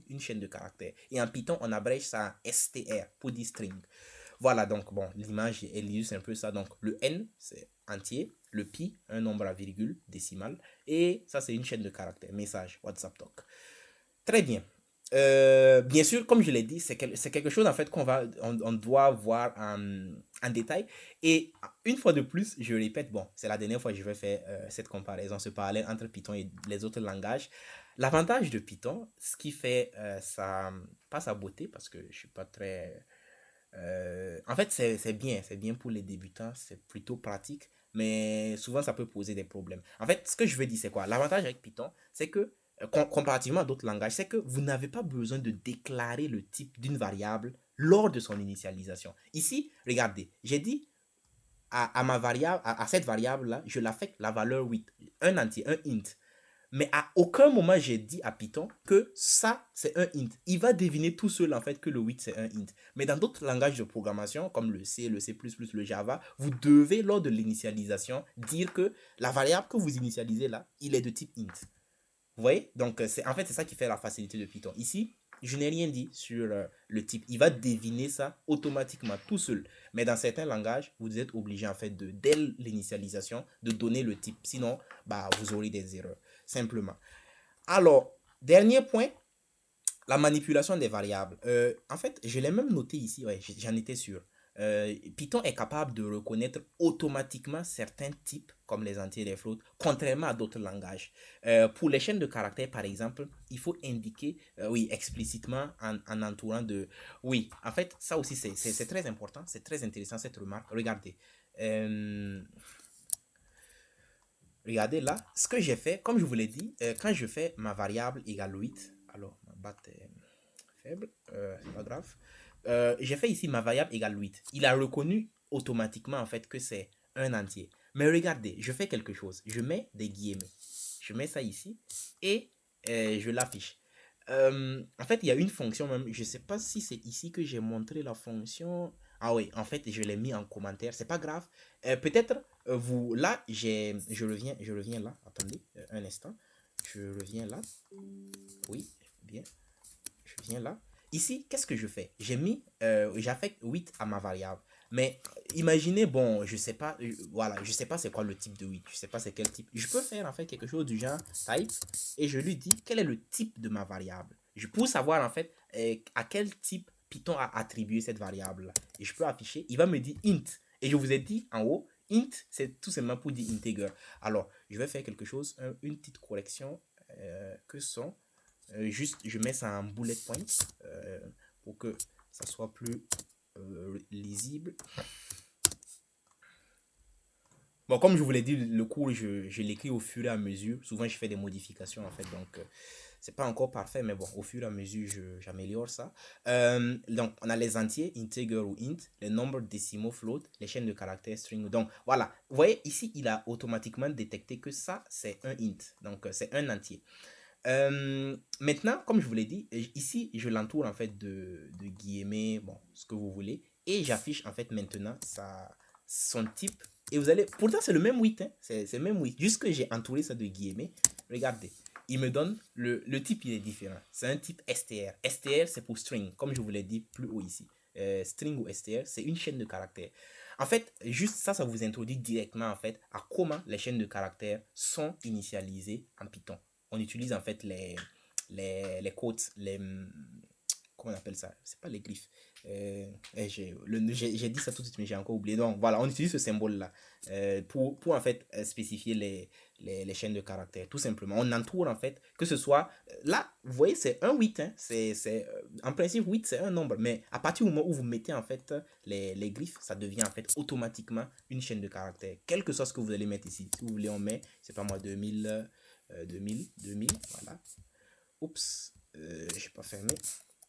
une chaîne de caractères. Et en Python, on abrège ça en str pour dire string. Voilà, donc bon, l'image, elle illustre un peu ça. Donc le n, c'est entier. Le pi, un nombre à virgule, décimal. Et ça, c'est une chaîne de caractères. Message, WhatsApp Talk. Très bien. Bien sûr, comme je l'ai dit, c'est quelque chose en fait on doit voir en détail. Et une fois de plus, je répète, bon, c'est la dernière fois que je vais faire cette comparaison, ce parallèle entre Python et les autres langages. L'avantage de Python, ce qui fait pas sa beauté, parce que je suis pas très en fait, c'est bien pour les débutants, c'est plutôt pratique, mais souvent ça peut poser des problèmes. En fait, ce que je veux dire, c'est quoi? L'avantage avec Python, c'est que, comparativement à d'autres langages, c'est que vous n'avez pas besoin de déclarer le type d'une variable lors de son initialisation. Ici, regardez, j'ai dit à ma variable, à cette variable-là, je l'affecte la valeur 8, un entier, un int. Mais à aucun moment j'ai dit à Python que ça c'est un int. Il va deviner tout seul en fait que le 8 c'est un int. Mais dans d'autres langages de programmation comme le C, le C++, le Java, vous devez lors de l'initialisation dire que la variable que vous initialisez là, il est de type int. Vous voyez? Donc, c'est, en fait, c'est ça qui fait la facilité de Python. Ici, je n'ai rien dit sur le type. Il va deviner ça automatiquement, tout seul. Mais dans certains langages, vous êtes obligé, en fait, dès l'initialisation, de donner le type. Sinon, bah, vous aurez des erreurs, simplement. Alors, dernier point, la manipulation des variables. En fait, je l'ai même noté ici, ouais, j'en étais sûr. Python est capable de reconnaître automatiquement certains types, comme les entiers et les floats, contrairement à d'autres langages. Pour les chaînes de caractères, par exemple, il faut indiquer, oui, explicitement en entourant de... Oui, en fait, ça aussi, c'est très important, c'est très intéressant cette remarque. Regardez. Euh, Regardez là, ce que j'ai fait, comme je vous l'ai dit, quand je fais ma variable égale 8, alors ma batte est faible, c'est pas grave. J'ai fait ici ma variable égale 8. Il a reconnu automatiquement en fait que c'est un entier. Mais regardez, je fais quelque chose. Je mets des guillemets. Je mets ça ici et je l'affiche. En fait, il y a une fonction même. Je ne sais pas si c'est ici que j'ai montré la fonction. Ah oui, en fait, je l'ai mis en commentaire. C'est pas grave. Peut-être vous là, je reviens là. Attendez un instant. Je reviens là. Oui, bien. Je viens là. Ici, qu'est-ce que je fais? J'affecte 8 à ma variable. Mais imaginez, bon, je sais pas, voilà, je sais pas c'est quoi le type de 8. Je sais pas c'est quel type. Je peux faire en fait quelque chose du genre type et je lui dis quel est le type de ma variable. Pour savoir en fait à quel type Python a attribué cette variable là. Et je peux afficher, il va me dire int. Et je vous ai dit en haut, int, c'est tout simplement pour dire integer. Alors, je vais faire quelque chose, une petite correction que sont juste, je mets ça en bullet point pour que ça soit plus lisible. Bon, comme je vous l'ai dit, le cours, je l'écris au fur et à mesure. Souvent, je fais des modifications, en fait. Donc, c'est pas encore parfait, mais bon, au fur et à mesure, j'améliore ça. Donc, on a les entiers, integer ou int, les nombres décimaux float, les chaînes de caractères string. Donc, voilà. Vous voyez, ici, il a automatiquement détecté que ça, c'est un int. Donc, c'est un entier. Maintenant, comme je vous l'ai dit, ici, je l'entoure en fait de guillemets, bon, ce que vous voulez, et j'affiche en fait maintenant son type. Et vous allez, pourtant c'est le même 8, hein, c'est le même 8, juste que j'ai entouré ça de guillemets. Regardez, il me donne le type, il est différent. C'est un type str. Str, c'est pour string, comme je vous l'ai dit plus haut ici. String ou str, c'est une chaîne de caractères. En fait, juste ça, ça vous introduit directement en fait à comment les chaînes de caractères sont initialisées en Python. On utilise en fait les quotes, comment on appelle ça? C'est pas les glyphes. J'ai dit ça tout de suite, mais j'ai encore oublié. Donc voilà, on utilise ce symbole-là pour en fait spécifier les chaînes de caractères, tout simplement. On entoure en fait, que ce soit. Là, vous voyez, c'est un 8. Hein, en principe, 8, c'est un nombre. Mais à partir du moment où vous mettez en fait les glyphes, ça devient en fait automatiquement une chaîne de caractères. Quel que soit ce que vous allez mettre ici. Si vous voulez, on met, c'est pas moi, 2000, voilà. Oups, j'ai pas fermé.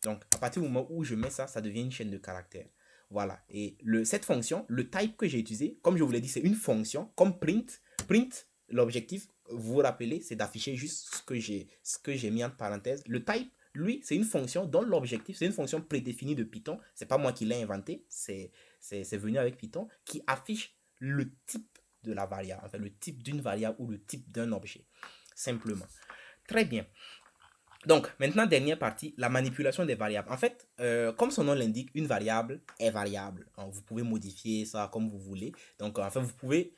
Donc, à partir du moment où je mets ça, ça devient une chaîne de caractères. Voilà. Et cette fonction, le type que j'ai utilisé, comme je vous l'ai dit, c'est une fonction comme print. Print, l'objectif, vous vous rappelez, c'est d'afficher juste ce que j'ai mis entre parenthèses. Le type, lui, c'est une fonction dont l'objectif, c'est une fonction prédéfinie de Python. C'est pas moi qui l'ai inventé, c'est venu avec Python, qui affiche le type de la variable, enfin le type d'une variable ou le type d'un objet. Simplement. Très bien. Donc, maintenant, dernière partie, la manipulation des variables. En fait, comme son nom l'indique, une variable est variable. Alors, vous pouvez modifier ça comme vous voulez. Donc, en fait, vous pouvez...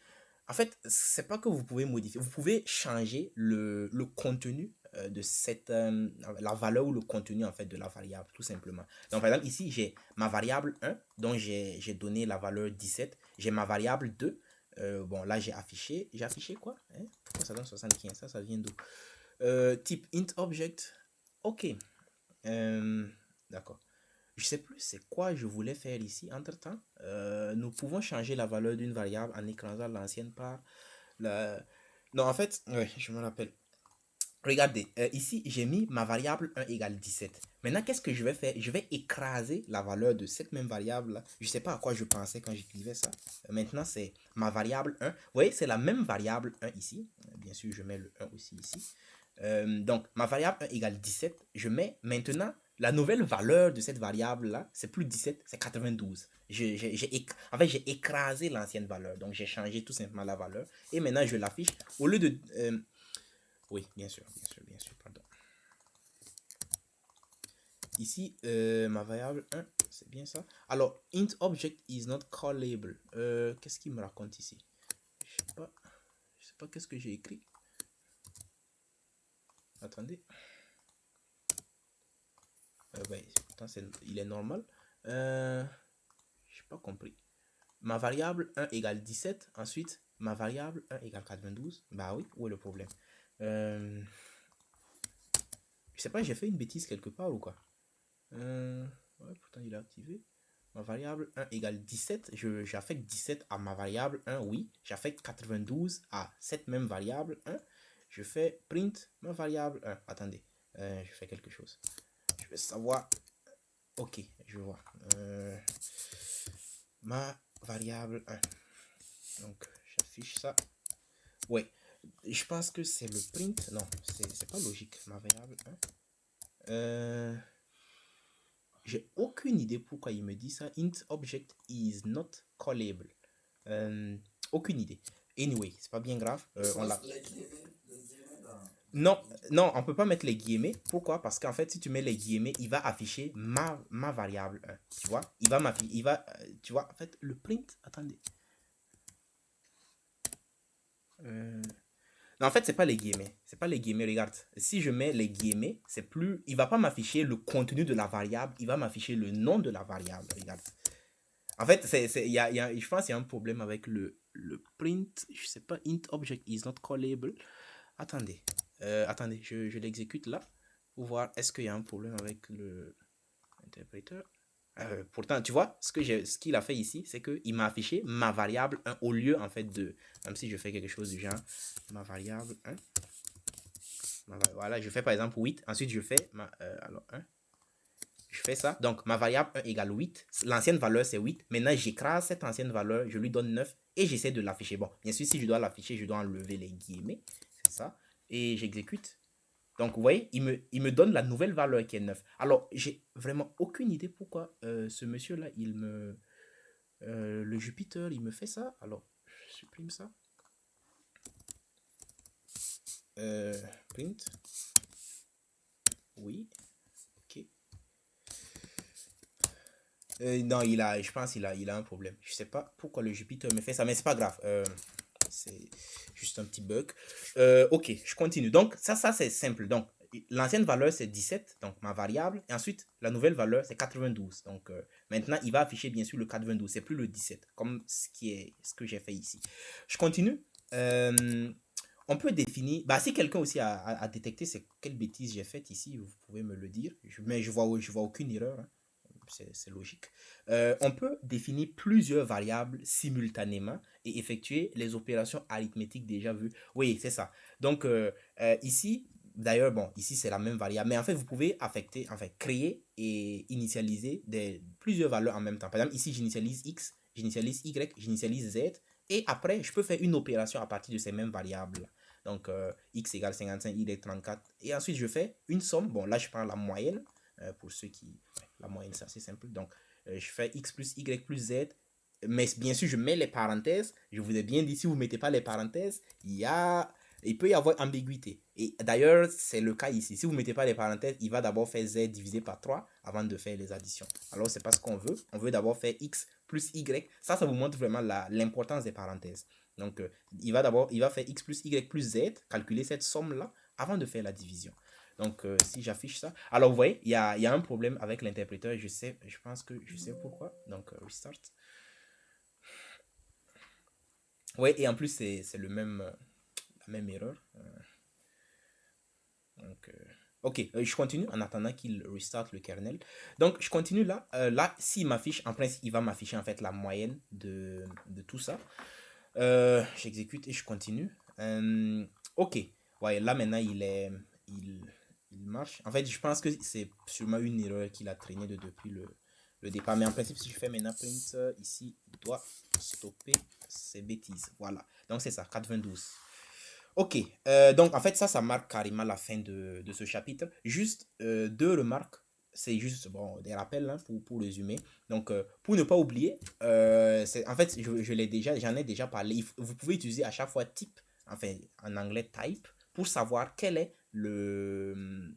En fait, c'est pas que vous pouvez modifier, vous pouvez changer le contenu de cette, la valeur ou le contenu en fait de la variable, tout simplement. Donc, par exemple, ici, j'ai ma variable 1, dont j'ai donné la valeur 17. J'ai ma variable 2. Bon, là, j'ai affiché quoi? Hein? Pourquoi ça donne 75? Ça vient d'où? Type int object. Ok. D'accord. Je sais plus c'est quoi je voulais faire ici. Entre-temps, nous pouvons changer la valeur d'une variable en écrasant l'ancienne par la... Non, en fait, ouais, je me rappelle. Regardez, ici, j'ai mis ma variable 1 égale 17. Maintenant, qu'est-ce que je vais faire? Je vais écraser la valeur de cette même variable-là. Je ne sais pas à quoi je pensais quand j'écrivais ça. Maintenant, c'est ma variable 1. Vous voyez, c'est la même variable 1 ici. Bien sûr, je mets le 1 aussi ici. Donc, ma variable 1 égale 17. Je mets maintenant la nouvelle valeur de cette variable-là. C'est plus 17, c'est 92. En fait, j'ai écrasé l'ancienne valeur. Donc, j'ai changé tout simplement la valeur. Et maintenant, je l'affiche. Au lieu de... oui, bien sûr, pardon. Ici, ma variable 1, c'est bien ça. Alors, int object is not callable. Qu'est-ce qu'il me raconte ici? Je sais pas qu'est-ce que j'ai écrit. Attendez. Ouais, pourtant, il est normal. J'ai pas compris. Ma variable 1 égale 17. Ensuite, ma variable 1 égale 92. Bah oui, où est le problème? Je sais pas, j'ai fait une bêtise quelque part ou quoi? Ouais, pourtant il est activé. Ma variable 1 égale 17. J'affecte 17 à ma variable 1, oui. J'affecte 92 à cette même variable 1. Je fais print ma variable 1. Attendez, je fais quelque chose. Je vais savoir. Ok, je vois. Ma variable 1. Donc, j'affiche ça. Ouais, je pense que c'est le print. Non, c'est pas logique. Ma variable 1. J'ai aucune idée pourquoi il me dit ça. Int object is not callable. Aucune idée. Anyway, c'est pas bien grave. On l'a. Non, non, on peut pas mettre les guillemets. Pourquoi? Parce qu'en fait, si tu mets les guillemets, il va afficher ma variable 1. Tu vois? Il va m'afficher. Tu vois? En fait, le print. Attendez. Non, en fait, c'est pas les guillemets. C'est pas les guillemets. Regarde. Si je mets les guillemets, c'est plus. Il va pas m'afficher le contenu de la variable. Il va m'afficher le nom de la variable. Regarde. En fait, je pense qu'il y a un problème avec le print. Je sais pas, int object is not callable. Attendez. Attendez, je l'exécute là. Pour voir est-ce qu'il y a un problème avec le interpréteur. Pourtant, tu vois, ce qu'il a fait ici, c'est qu'il m'a affiché ma variable 1 au lieu en fait de. Même si je fais quelque chose du genre, ma variable 1. Voilà, je fais par exemple 8. Ensuite, je fais alors 1. Je fais ça. Donc, ma variable 1 égale 8. L'ancienne valeur, c'est 8. Maintenant, j'écrase cette ancienne valeur. Je lui donne 9. Et j'essaie de l'afficher. Bon, bien sûr, si je dois l'afficher, je dois enlever les guillemets. C'est ça. Et j'exécute. Donc, vous voyez, il me donne la nouvelle valeur qui est 9. Alors, j'ai vraiment aucune idée pourquoi ce monsieur-là, le Jupiter, il me fait ça. Alors, je supprime ça. Print. Oui. Ok. Non, je pense qu'il a un problème. Je sais pas pourquoi le Jupiter me fait ça, mais c'est pas grave. C'est juste un petit bug. Ok, je continue. Donc, ça c'est simple. Donc, l'ancienne valeur, c'est 17, donc ma variable. Et ensuite, la nouvelle valeur, c'est 92. Donc, maintenant, il va afficher bien sûr le 92. C'est plus le 17, comme ce que j'ai fait ici. Je continue. On peut définir. Bah, si quelqu'un aussi a détecté quelle bêtise j'ai faite ici, vous pouvez me le dire. Mais je vois aucune erreur. Hein. C'est logique. On peut définir plusieurs variables simultanément et effectuer les opérations arithmétiques déjà vues. Oui, c'est ça. Donc, ici, d'ailleurs, bon, ici, c'est la même variable. Mais en fait, vous pouvez créer et initialiser plusieurs valeurs en même temps. Par exemple, ici, j'initialise X, j'initialise Y, j'initialise Z. Et après, je peux faire une opération à partir de ces mêmes variables. Donc, X égale 55, Y 34. Et ensuite, je fais une somme. Bon, là, je prends la moyenne. Pour ceux qui... La moyenne, c'est assez simple. Donc, je fais X plus Y plus Z. Mais bien sûr, je mets les parenthèses. Je vous ai bien dit, si vous ne mettez pas les parenthèses, il peut y avoir ambiguïté. Et d'ailleurs, c'est le cas ici. Si vous ne mettez pas les parenthèses, il va d'abord faire Z divisé par 3 avant de faire les additions. Alors, c'est pas ce qu'on veut. On veut d'abord faire X plus Y. Ça vous montre vraiment l'importance des parenthèses. Donc, il va faire X plus Y plus Z, calculer cette somme-là. avant de faire la division. Donc, si j'affiche ça. Alors, vous voyez, il y a un problème avec l'interpréteur. Je pense que je sais pourquoi. Donc, restart. Ouais, et en plus, c'est la même erreur. Donc, ok, je continue en attendant qu'il restart le kernel. Donc, je continue là. Là, s'il m'affiche, en principe, il va m'afficher en fait la moyenne de tout ça. J'exécute et je continue. Ok, ouais, là maintenant, il, il marche. En fait, je pense que c'est sûrement une erreur qu'il a traîné depuis le départ. Mais en principe, si je fais maintenant print, ici, il doit stopper ces bêtises. Voilà, donc c'est ça, 92. Ok, donc en fait ça marque carrément la fin de ce chapitre. Juste deux remarques, c'est juste bon, des rappels hein, pour résumer. Donc pour ne pas oublier, en fait j'en ai déjà parlé. Vous pouvez utiliser à chaque fois type, enfin en anglais type, pour savoir quel est le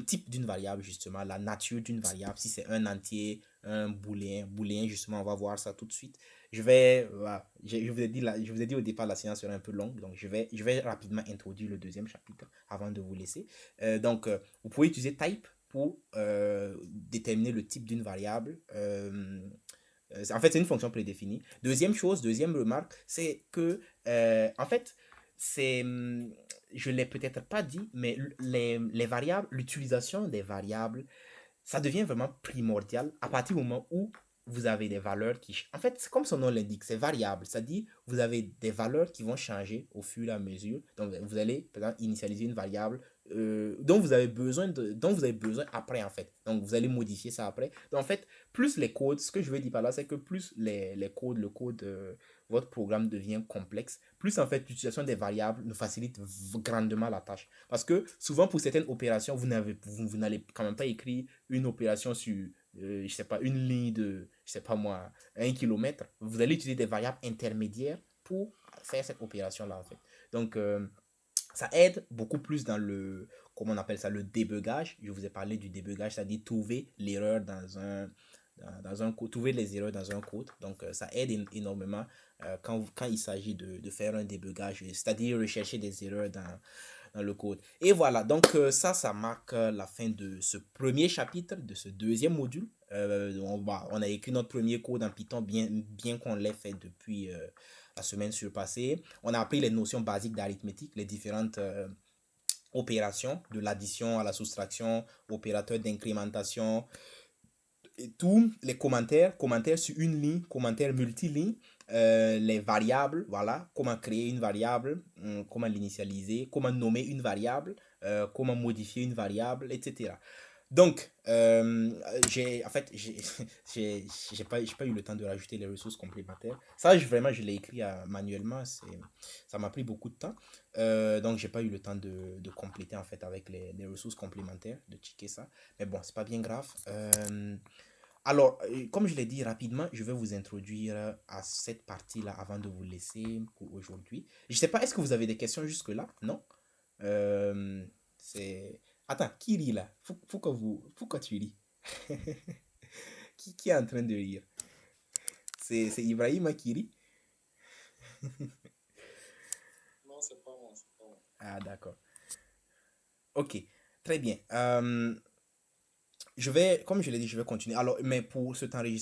type d'une variable justement, la nature d'une variable, si c'est un entier, un booléen justement, on va voir ça tout de suite. Voilà, je vous ai dit je vous ai dit au départ, la séance serait un peu longue, donc je vais rapidement introduire le deuxième chapitre avant de vous laisser. Vous pouvez utiliser type pour déterminer le type d'une variable. En fait, c'est une fonction prédéfinie. Deuxième chose, deuxième remarque, c'est que, en fait, je ne l'ai peut-être pas dit, mais les variables, l'utilisation des variables ça devient vraiment primordial à partir du moment où vous avez des valeurs qui... En fait, comme son nom l'indique, c'est variable. C'est-à-dire, vous avez des valeurs qui vont changer au fur et à mesure. Donc, vous allez, par exemple, initialiser une variable dont vous avez besoin après, en fait. Donc, vous allez modifier ça après. Donc, en fait, plus les codes, ce que je veux dire par là, c'est que plus les codes, votre programme devient complexe, plus, en fait, l'utilisation des variables nous facilite grandement la tâche. Parce que, souvent, pour certaines opérations, vous n'allez quand même pas écrire une opération sur, je sais pas, une ligne de, je sais pas moi, 1 kilomètre, vous allez utiliser des variables intermédiaires pour faire cette opération-là, en fait. Donc, ça aide beaucoup plus dans comment on appelle ça, le débugage. Je vous ai parlé du débugage, c'est-à-dire trouver l'erreur dans un code, trouver les erreurs dans un code. Donc, ça aide énormément quand il s'agit de faire un débugage, c'est-à-dire rechercher des erreurs dans le code. Et voilà, donc ça marque la fin de ce premier chapitre, de ce deuxième module. On a écrit notre premier code en Python, bien qu'on l'ait fait depuis la semaine surpassée. On a appris les notions basiques d'arithmétique, les différentes opérations, de l'addition à la soustraction, opérateurs d'incrémentation, et tous les commentaires sur une ligne, commentaires multilignes, les variables, voilà, comment créer une variable, comment l'initialiser, comment nommer une variable, comment modifier une variable, etc. Donc, en fait, j'ai pas eu le temps de rajouter les ressources complémentaires. Ça, vraiment, je l'ai écrit manuellement. Ça m'a pris beaucoup de temps. Donc, j'ai pas eu le temps de compléter, en fait, avec les ressources complémentaires, de checker ça. Mais bon, c'est pas bien grave. Alors, comme je l'ai dit rapidement, je vais vous introduire à cette partie-là avant de vous laisser pour aujourd'hui. Je sais pas, est-ce que vous avez des questions jusque-là? Non? Euh, c'est... Attends, qui rit là? Pourquoi tu ris? Qui est en train de rire? C'est Ibrahima qui rit? Ah, d'accord. Ok, très bien. Comme je l'ai dit, je vais continuer. Alors, mais pour cet enregistrement,